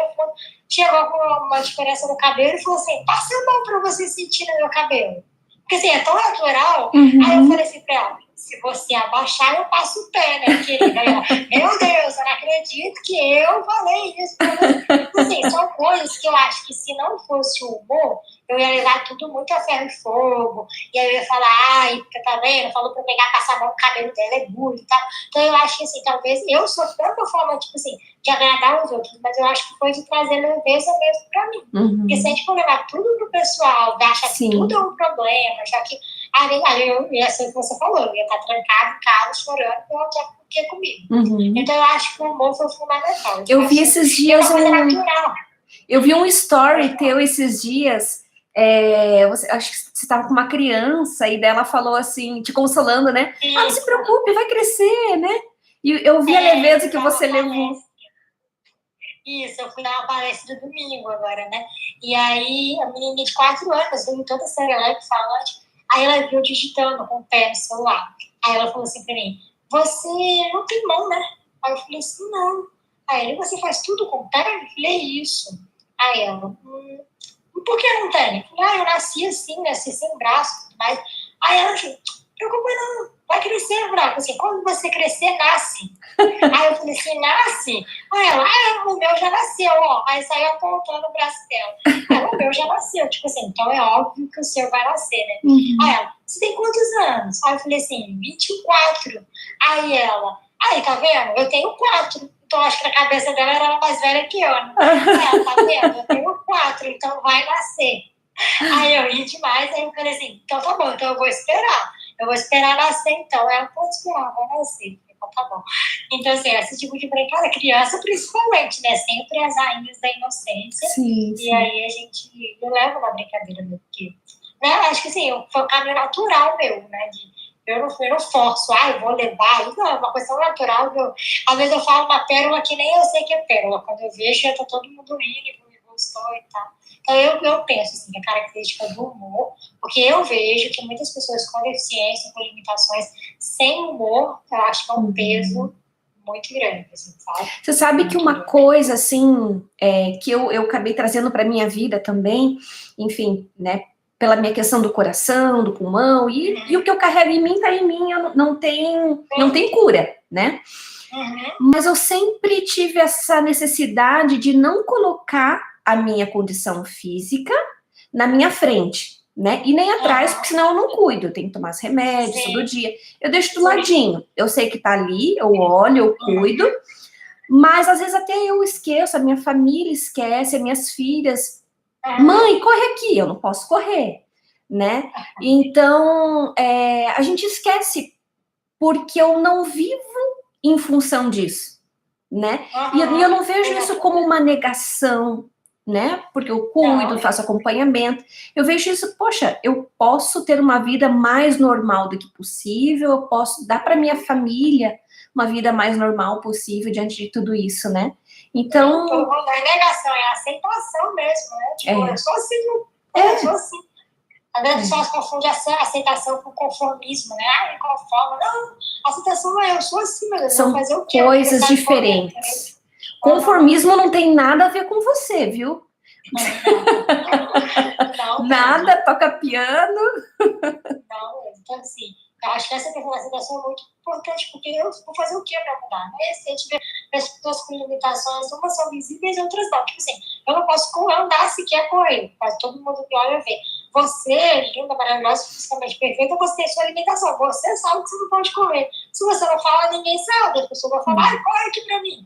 chegou com uma diferença no cabelo e falou assim, passa a mão pra você sentir no meu cabelo. Porque assim, é tão natural. Aí eu falei assim pra ela, se você abaixar, eu passo o pé, né, querida? Aí ela, meu Deus, eu não acredito que eu falei isso pra você. Assim, são coisas que eu acho que se não fosse o humor, eu ia levar tudo muito a ferro e fogo. E aí eu ia falar, ai, tá vendo? Falou pra eu pegar, passar a mão no cabelo dela, é burro e tal. Então eu acho que, assim, talvez eu sofri uma forma, tipo assim, de agradar os outros, mas eu acho que foi de trazer leveza mesmo pra mim. Porque se a gente for levar tudo pro pessoal, achar que tudo é um problema, já que eu ia ser o que você falou, eu ia estar trancado em casa, chorando, eu não tinha por que comigo. Então eu acho que o humor foi fundamental. Eu vi esses dias natural. Eu vi um story teu esses dias. Acho que você estava com uma criança e dela falou assim, te consolando, né? Isso. Não se preocupe, vai crescer, né? E eu vi a leveza que você levou. Isso, eu fui dar uma palestra domingo agora, né? E aí, a menina de 4 anos, veio toda serelepe, falante, aí ela viu digitando com o pé no celular. Aí ela falou assim pra mim, você não tem mão, né? Aí eu falei assim, não. Aí você faz tudo com o pé? Eu falei, isso. Aí ela, por que não tem? Eu falei, eu nasci assim, nasci sem braço, mas... Aí ela assim, preocupa não, vai crescer, braço. Assim, quando você crescer, nasce. Aí eu falei assim, nasce? Aí ela, o meu já nasceu, ó. Aí saiu apontando o braço dela. Aí o meu já nasceu, tipo assim, então é óbvio que o seu vai nascer, né? Aí ela, você tem quantos anos? Aí eu falei assim, 24. Aí ela, aí, tá vendo? Eu tenho 4. Então acho que a cabeça dela era mais velha que eu, né? Aí ela, tá vendo? Eu tenho 4, então vai nascer. Aí eu ri demais, aí eu falei assim, então tá bom, então eu vou esperar. Eu vou esperar nascer, então. Ela pode esperar, vai nascer. Então tá bom. Então, assim, esse tipo de brincadeira, criança principalmente, né? Sempre as rainhas da inocência. Sim. E aí a gente leva na brincadeira mesmo, porque, né? Acho que assim, foi um caminho natural meu, né? Eu não forço, eu vou levar. Isso é uma questão natural. Às vezes eu falo uma pérola que nem eu sei que é pérola. Quando eu vejo, já tá todo mundo rindo, gostou e tal. Então eu penso assim, que a característica do humor, porque eu vejo que muitas pessoas com deficiência, com limitações, sem humor, eu acho que é um peso muito grande, assim, sabe? Você sabe que uma coisa, assim, que eu acabei trazendo para minha vida também, enfim, né, pela minha questão do coração, do pulmão, e o que eu carrego em mim tá em mim, não tem cura, né? Mas eu sempre tive essa necessidade de não colocar a minha condição física na minha frente, né? E nem atrás, porque senão eu não cuido. Eu tenho que tomar os remédios todo dia. Eu deixo do ladinho. Eu sei que tá ali, eu olho, eu cuido. Mas às vezes até eu esqueço, a minha família esquece, as minhas filhas. Mãe, corre aqui. Eu não posso correr, né? Então, a gente esquece porque eu não vivo em função disso, né? E eu não vejo isso como uma negação, né? Porque eu cuido, faço acompanhamento. Eu vejo isso, poxa, eu posso ter uma vida mais normal do que possível, eu posso dar para minha família uma vida mais normal possível diante de tudo isso, né? Então... Não é negação, é aceitação mesmo, né? Tipo, eu sou assim, eu sou assim. Às vezes as pessoas confundem aceitação com conformismo, né? Me conformo. Não, aceitação eu sou assim, mas eu são vou fazer o quê? Coisas diferentes. Conformismo não tem nada a ver com você, viu? Não, nada, toca piano. Não, então assim, eu acho que essa questão da aceitação é muito importante, porque eu vou fazer o quê para mudar? Né? Se a gente vê as pessoas com limitações, umas são visíveis e outras não. Tipo assim, eu não posso andar sequer correr, mas todo mundo que olha vê. Você, linda, maravilhosa, fisicamente perfeita, você tem sua limitação. Você sabe que você não pode correr. Se você não fala, ninguém sabe. As pessoas vão falar, corre aqui pra mim.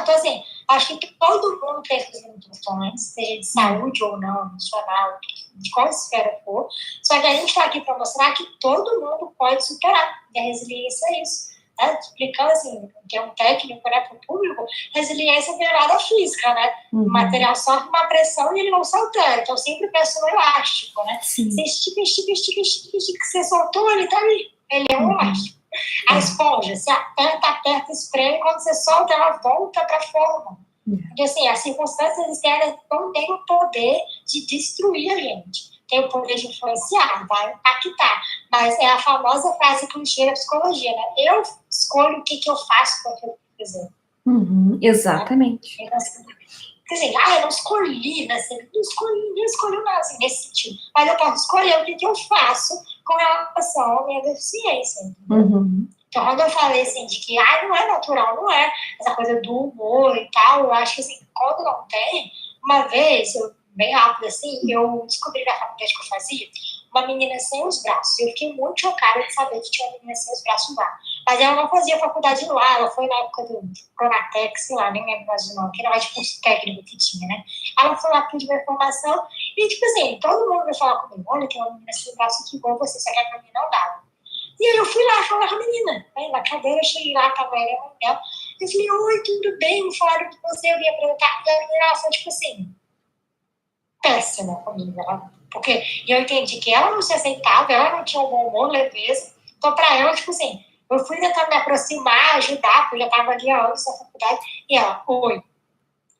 Então, assim, acho que todo mundo tem suas limitações, seja de saúde ou não, emocional, de qual esfera for. Só que a gente está aqui para mostrar que todo mundo pode superar. E a resiliência é isso. Né? Explicando assim, que é um técnico, né, para o público, resiliência é virada física, né? O material sofre uma pressão e ele não se altera. Então, eu sempre penso no elástico, né? Sim. Você estica, você soltou, ele tá ali. Ele é um elástico. A esponja, você aperta, espreme, quando você solta, ela volta para a forma. Porque, assim, as circunstâncias externas não têm o poder de destruir a gente. Tem o poder de influenciar, vai impactar. Mas é a famosa frase clichê da psicologia, né? Eu escolho o que eu faço com aquilo que eu fizer. Exatamente. Né? Quer dizer, eu não escolhi, né? Ninguém escolheu nada assim, nesse sentido. Mas eu posso escolher o que eu faço com relação à minha deficiência. Então, quando eu falei assim, de que não é natural, não é essa coisa do humor e tal, eu acho que assim, quando não tem, uma vez, bem rápido assim, eu descobri na faculdade que eu fazia uma menina sem os braços. Eu fiquei muito chocada de saber que tinha uma menina sem os braços lá. Mas ela não fazia faculdade lá, ela foi na época do Pronatec, sei lá, nem lembro mais do nome, que era mais de curso técnico que tinha, né? Ela foi lá pedir uma informação e, tipo assim, todo mundo veio falar comigo, olha, tem uma menina sem braços que igual você, só que a menina não dava. E aí eu fui lá falar com a menina, né? Na cadeira, eu cheguei lá, tava ela e a mãe dela. Eu falei, oi, tudo bem? Me falaram de você, eu ia perguntar. E a menina, ela foi, tipo assim, péssima comigo, né? Porque eu entendi que ela não se aceitava, ela não tinha um bom humor, leveza. Então, pra ela, tipo assim, eu fui tentar me aproximar, ajudar, porque eu já tava ali há anos na faculdade, e ela, oi.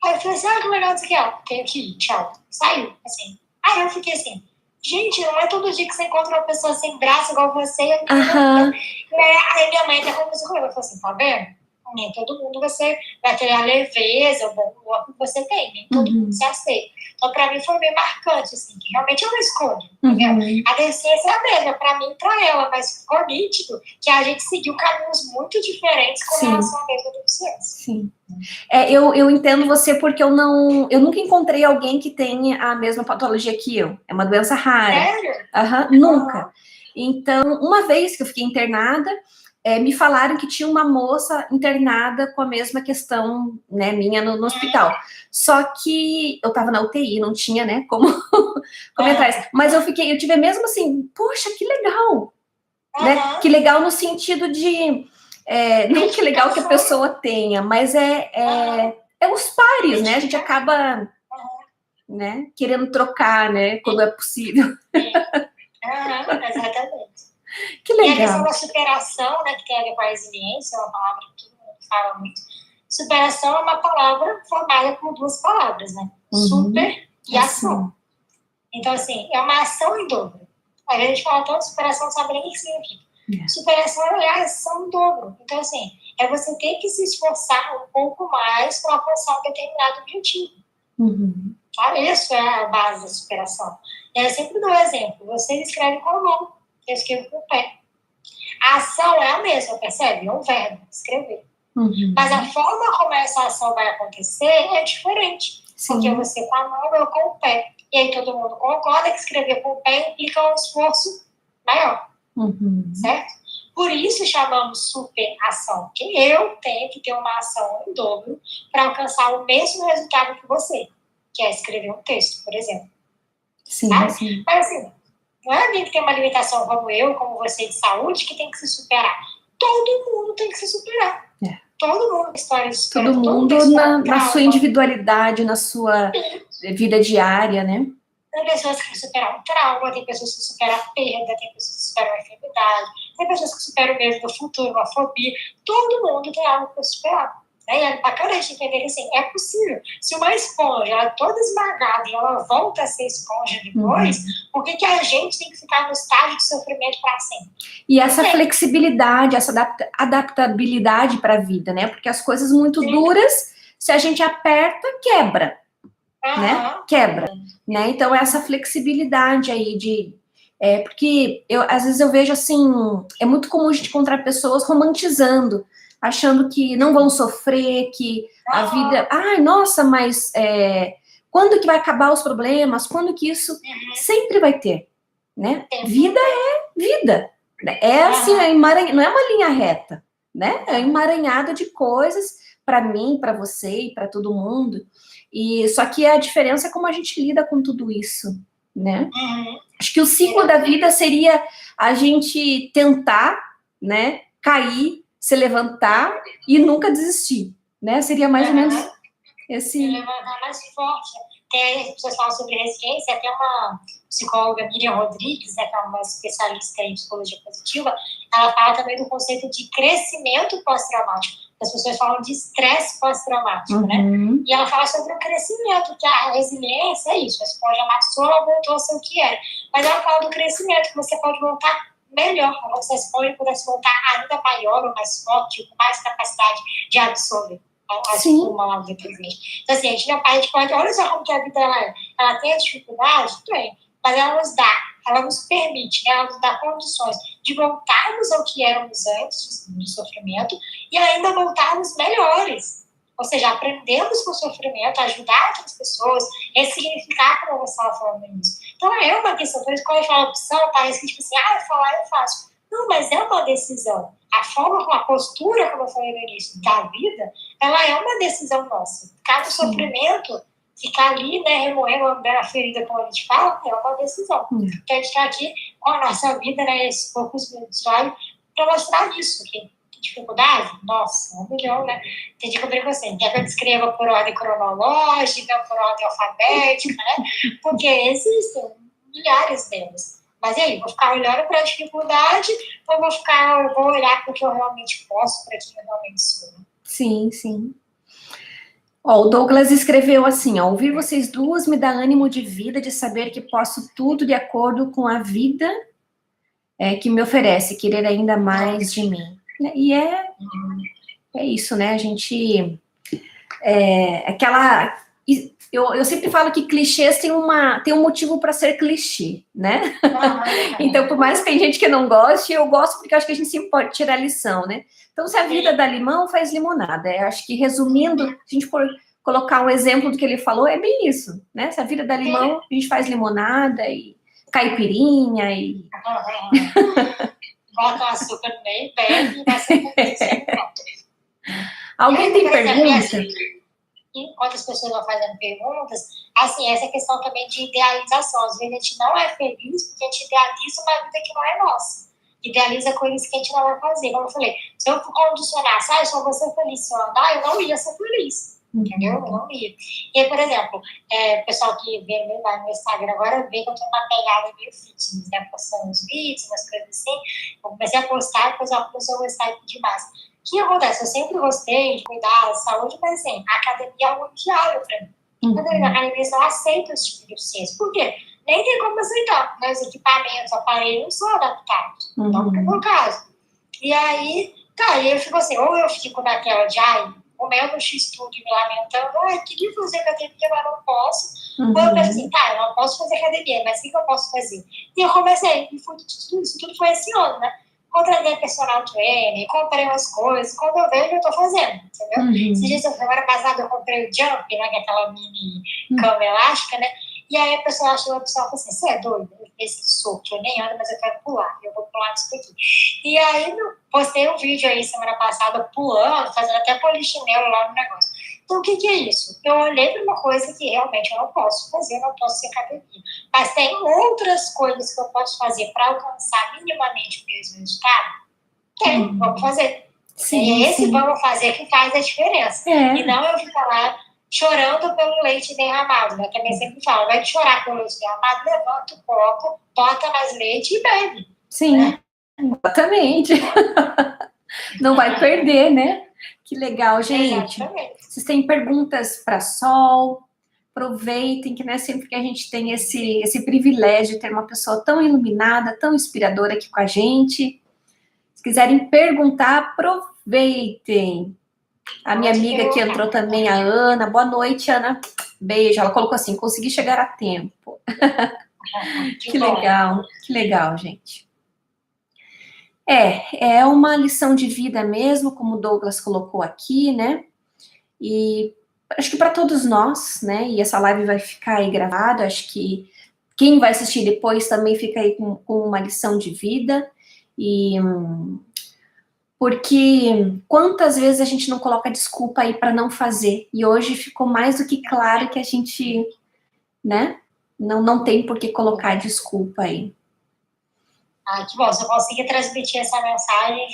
Aí eu falei assim, que legal isso aqui, ó, tenho que ir, tchau. Saiu, assim. Aí eu fiquei assim, gente, não é todo dia que você encontra uma pessoa sem braço igual você. E aí minha mãe até conversou comigo, ela falou assim, tá vendo? Nem todo mundo você vai ter a leveza, o bom humor que você tem, nem todo mundo se aceita. Então, pra mim, foi bem marcante, assim, que realmente é uma escolha, entendeu? A deficiência é a mesma, pra mim e pra ela, mas ficou nítido que a gente seguiu caminhos muito diferentes com relação à mesma deficiência. Sim. Eu entendo você porque eu nunca encontrei alguém que tenha a mesma patologia que eu. É uma doença rara. Sério? Nunca. Então, uma vez que eu fiquei internada, me falaram que tinha uma moça internada com a mesma questão, né, minha no hospital. Só que eu tava na UTI, não tinha, né, como comentar. Mas eu tive mesmo assim, poxa, que legal. Né? Que legal no sentido de... não que legal que a pessoa tenha, mas é os pares, né? A gente acaba né, querendo trocar, né? Quando é possível. Exatamente. Que legal. E a questão da superação, né, que tem a ver com a resiliência, é uma palavra que todo mundo fala muito. Superação é uma palavra formada por duas palavras, né? Super e ação. Então, assim, é uma ação em dobro. Às vezes a gente fala tanto de superação, não sabe nem o que significa. Superação é a ação em dobro. Então, assim, é você ter que se esforçar um pouco mais para alcançar um determinado objetivo. Tá? Isso é a base da superação. E eu sempre dou um exemplo. Você escreve com a mão, eu escrevo com o pé. A ação é a mesma, percebe? É um verbo, escrever. Mas a forma como essa ação vai acontecer é diferente. Porque você com a mão, eu com o pé. E aí todo mundo concorda que escrever com o pé implica um esforço maior. Certo? Por isso chamamos superação. Porque eu tenho que ter uma ação em dobro para alcançar o mesmo resultado que você, que é escrever um texto, por exemplo. Sim. Mas assim, não é alguém que tem uma limitação como eu, como você, de saúde, que tem que se superar. Todo mundo tem que se superar. Todo mundo tem história de superação. Todo mundo na sua individualidade, na sua vida diária, né? Tem pessoas que superam um trauma, tem pessoas que superam a perda, tem pessoas que superam a enfermidade, tem pessoas que superam o medo do futuro, uma fobia. Todo mundo tem algo para superar. Né? E é bacana a gente entender que assim, é possível. Se uma esponja ela é toda esmagada e ela volta a ser esponja depois, por que a gente tem que ficar no estágio de sofrimento para sempre? E essa flexibilidade, essa adaptabilidade para a vida, né? Porque as coisas muito duras, se a gente aperta, quebra. Né? Quebra, né? Então essa flexibilidade aí porque às vezes eu vejo assim, é muito comum a gente encontrar pessoas romantizando, achando que não vão sofrer, que a vida, nossa, mas quando que vai acabar os problemas? Quando que isso sempre vai ter, né? Vida é vida, é assim, não é uma linha reta, né? É emaranhado de coisas para mim, para você e para todo mundo. E só que a diferença é como a gente lida com tudo isso, né? Acho que o ciclo da vida seria a gente tentar, né, cair, se levantar e nunca desistir, né? Seria mais ou menos esse... Se levantar mais forte. Tem as pessoas falam sobre resiliência, até uma psicóloga, Miriam Rodrigues, né, que é uma especialista em psicologia positiva, ela fala também do conceito de crescimento pós-traumático. as pessoas falam de estresse pós-traumático, né? E ela fala sobre o crescimento, que a resiliência é isso, a esponja amassou, ela voltou a ser o que era. Mas ela fala do crescimento, que você pode voltar melhor, como se a esponja pudesse voltar ainda maior ou mais forte, com mais capacidade de absorver a espuma lá dentro da gente. Então, assim, a gente pode, olha só como que a vida ela é. Ela tem a dificuldade, tem, mas ela nos permite, né, ela nos dá condições de voltarmos ao que éramos antes do sofrimento e ainda voltarmos melhores. Ou seja, aprendemos com o sofrimento, ajudar outras pessoas, ressignificar, como você estava falando nisso. Então, é uma questão. Por isso, quando eu falo opção, parece que, tipo assim, eu falar, eu faço. Não, mas é uma decisão. A forma, a postura, como eu falei no início, da vida, ela é uma decisão nossa. Cada sofrimento, ficar ali, né, remoendo a ferida, como a gente fala, é uma decisão. Então, a gente está aqui com a nossa vida, né, esses poucos minutos para mostrar isso, que dificuldade? Nossa, 1 milhão, né? Tem que cobrir você. Quer que eu descreva por ordem cronológica, por ordem alfabética, né? Porque existem milhares delas. Mas e aí, vou ficar olhando para a dificuldade ou vou olhar para o que eu realmente posso, para quem eu realmente sou? Sim, sim. Ó, o Douglas escreveu assim, ó, ouvir vocês duas me dá ânimo de vida, de saber que posso tudo de acordo com a vida que me oferece, querer ainda mais de mim. E é isso, né? A gente... Eu sempre falo que clichês tem um motivo para ser clichê, né? Então, por mais que tem gente que não goste, eu gosto porque eu acho que a gente sempre pode tirar lição, né? Então, se a vida dá limão, faz limonada. Eu acho que, resumindo, se a gente for colocar um exemplo do que ele falou, é bem isso, né? Se a vida dá limão, a gente faz limonada e caipirinha e... Bota um açúcar no meio, bebe e vai ser pronto. Alguém tem pergunta? Enquanto as pessoas vão fazendo perguntas, assim, essa questão também de idealização. Às vezes a gente não é feliz porque a gente idealiza uma vida que não é nossa. Idealiza coisas que a gente não vai fazer. Como eu falei, se eu condicionasse, eu só vou ser feliz se eu andar, eu não ia ser feliz. Entendeu? Eu não ia. E aí, por exemplo, o pessoal que vê lá no Instagram agora vê que eu tenho uma pegada meio fitness, né? Postando uns vídeos, umas coisas assim. Eu comecei a postar, depois eu comecei a gostar e pedir mais. O que acontece? Eu sempre gostei de cuidar da saúde, mas assim, a academia é algo diário para mim. A academia só aceita esse tipo de deficiência. Por quê? Nem tem como aceitar, né? Os equipamentos, aparelhos não são adaptados. Então, no meu caso. E aí, eu fico assim, ou eu fico naquela de, comendo X-tudo e me lamentando, queria fazer academia, mas não posso. Ou eu penso assim, eu não posso fazer academia, mas o que eu posso fazer? E eu comecei, e isso tudo foi esse ano, né? Contratei personal trainer, comprei umas coisas, quando eu vejo, eu tô fazendo, entendeu? Esses dias, semana passada, eu comprei o Jump, né, que é aquela mini cama elástica, né? E aí a pessoa achou a opção, assim, você é doido? Esse soco, eu nem ando, mas eu quero pular, eu vou pular disso daqui. E aí, postei um vídeo aí, semana passada, pulando, fazendo até polichinelo lá no negócio. Então, o que é isso? Eu olhei para uma coisa que realmente eu não posso fazer, não posso ser academia. Mas tem outras coisas que eu posso fazer para alcançar minimamente o mesmo resultado? Tem, vamos fazer. Sim, é esse vamos fazer que faz a diferença. E não eu ficar lá chorando pelo leite derramado, né? Também sempre falo, vai chorar pelo leite derramado, levanta o copo, bota mais leite e bebe. Sim, né? Exatamente. Não vai perder, né? Que legal, gente. Exatamente. Vocês têm perguntas para Sol? Aproveitem que não é sempre que a gente tem esse privilégio de ter uma pessoa tão iluminada, tão inspiradora aqui com a gente. Se quiserem perguntar, aproveitem. A minha amiga que entrou também, a Ana. Boa noite, Ana. Beijo. Ela colocou assim, consegui chegar a tempo. Que legal, gente. É uma lição de vida mesmo, como o Douglas colocou aqui, né? E acho que para todos nós, né? E essa live vai ficar aí gravada, acho que quem vai assistir depois também fica aí com uma lição de vida. Porque quantas vezes a gente não coloca desculpa aí para não fazer? E hoje ficou mais do que claro que a gente, né? Não tem por que colocar desculpa aí. Que bom, se eu conseguir transmitir essa mensagem,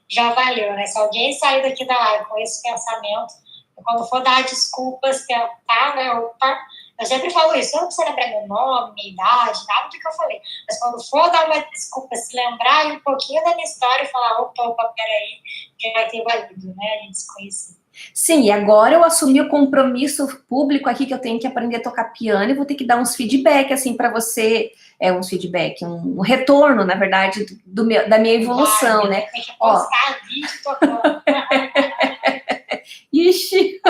já valeu, né? Se alguém sair daqui da live com esse pensamento, quando for dar desculpas, tentar, né? Opa, Eu sempre falo isso, eu não preciso lembrar meu nome, minha idade, nada do que eu falei. Mas quando for dar uma desculpa, se lembrar um pouquinho da minha história e falar, opa, peraí, já vai ter valido, né? A gente se conhecer. Sim, e agora eu assumi o compromisso público aqui que eu tenho que aprender a tocar piano e vou ter que dar uns feedback, assim, para você, um retorno, na verdade, da minha evolução, né? Tem que postar vídeo tocando. Ixi!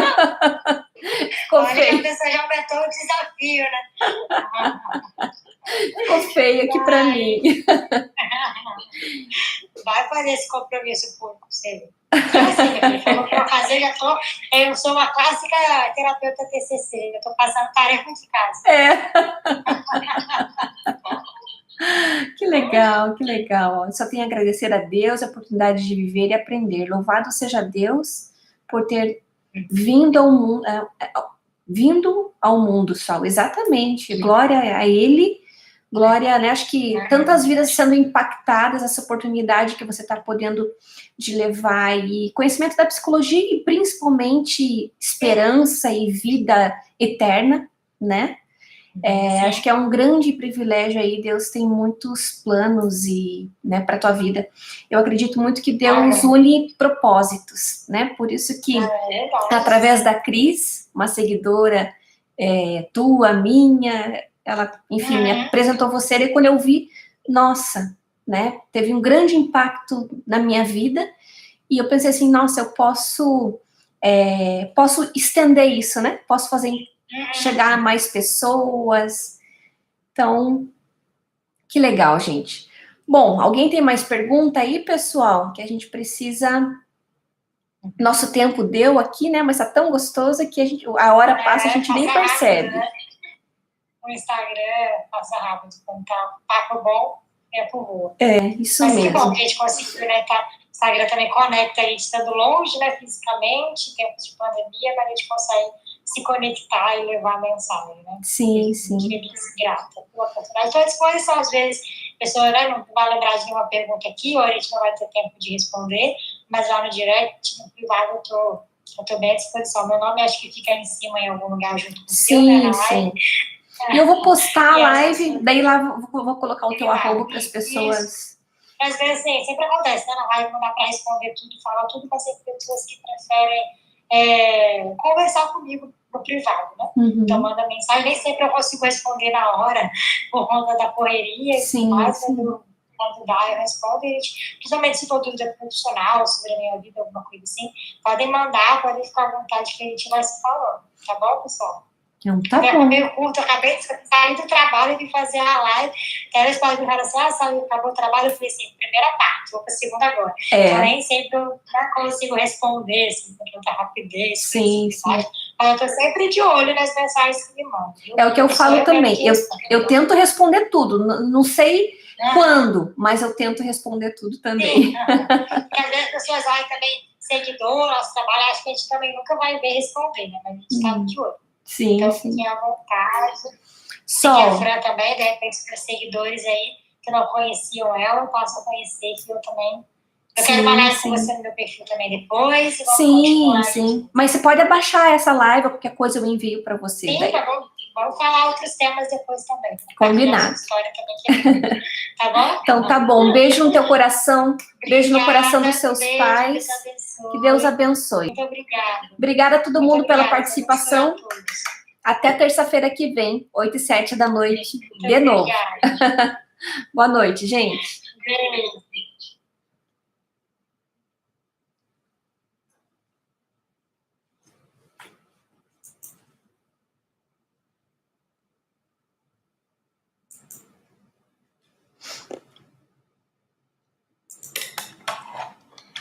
Ficou Olha feio. que a pessoa já aumentou o desafio, né? Ficou feio aqui para mim. Vai fazer esse compromisso público com você. Assim, falou para fazer, eu sou uma clássica terapeuta TCC, eu estou passando tarefa de casa. Que legal, que legal. Eu só tenho a agradecer a Deus a oportunidade de viver e aprender. Louvado seja Deus por ter vindo ao mundo, Sol. Exatamente. Glória a Ele. Glória, né? Acho que tantas vidas sendo impactadas, essa oportunidade que você está podendo de levar e conhecimento da psicologia e principalmente esperança e vida eterna, né? Acho que é um grande privilégio aí. Deus tem muitos planos e, né, para tua vida. Eu acredito muito que Deus une propósitos, né? Por isso que através da Cris, uma seguidora tua, minha, ela, enfim, me apresentou você, e quando eu vi, nossa, né, teve um grande impacto na minha vida, e eu pensei assim, nossa, eu posso estender isso, né, posso fazer, chegar a mais pessoas, então, que legal, gente. Bom, alguém tem mais pergunta aí, pessoal, que a gente precisa... Nosso tempo deu aqui, né, mas tá tão gostoso que a hora passa, a gente nem percebe. Rápido, né? O Instagram passa rápido, quando tá papo bom, tempo voa. Isso mas mesmo. Mas que bom que a gente conseguiu, né? O Instagram também conecta a gente estando longe, né, fisicamente, em tempos de pandemia, mas a gente consegue se conectar e levar a mensagem, né? Sim. Feliz, grata pela oportunidade. Estou à disposição, às vezes, a pessoa, né, não vai lembrar de nenhuma pergunta aqui, ou a gente não vai ter tempo de responder, mas lá no direct, no privado, eu tô bem à disposição. Meu nome acho que fica aí em cima em algum lugar junto com o seu, né, na live. E eu vou postar a live, daí lá vou colocar o teu arroba para as pessoas. Isso. Às vezes, assim, sempre acontece, né? Na live não dá para responder tudo, falar tudo, mas tem pessoas que preferem conversar comigo no privado, né? Então, manda mensagem, nem sempre eu consigo responder na hora, por conta da correria, mas quando dá, eu respondo. E, principalmente se for dúvida profissional, sobre a minha vida, alguma coisa assim, podem mandar, podem ficar à vontade que a gente vai se falando, tá bom, pessoal? Então, tá bom. Meio curto, eu acabei de sair do trabalho e vim fazer a live. Então, eles podem me falar assim, acabou o trabalho. Eu falei assim, primeira parte, vou para a segunda agora. Então, nem sempre eu consigo responder, assim, com tanta rapidez. Sim. Mas eu estou sempre de olho nas mensagens que me mandam. É o que eu falo também. Eu tento responder tudo. Não sei quando, mas eu tento responder tudo também. Sim. Porque às vezes as pessoas olham também, seguidor, nosso trabalho, acho que a gente também nunca vai ver responder, né? Mas a gente está de olho. Sim, então, fiquem à vontade. E a Fran também, de repente, para seguidores aí que não conheciam ela, possam conhecer, que eu também. Eu quero mandar com você no meu perfil também depois. Sim. Mas você pode abaixar essa live, ou qualquer coisa eu envio para você. Sim, tá bom. Vamos falar outros temas depois também. Combinado. História também, que é tá bom? Então tá bom. Beijo no teu coração. Obrigada, beijo no coração dos seus pais. Que Deus abençoe. Muito obrigada. Obrigada a todo mundo pela participação. Até terça-feira que vem, 8 e 7 da noite, de novo. Boa noite, gente. Beijo.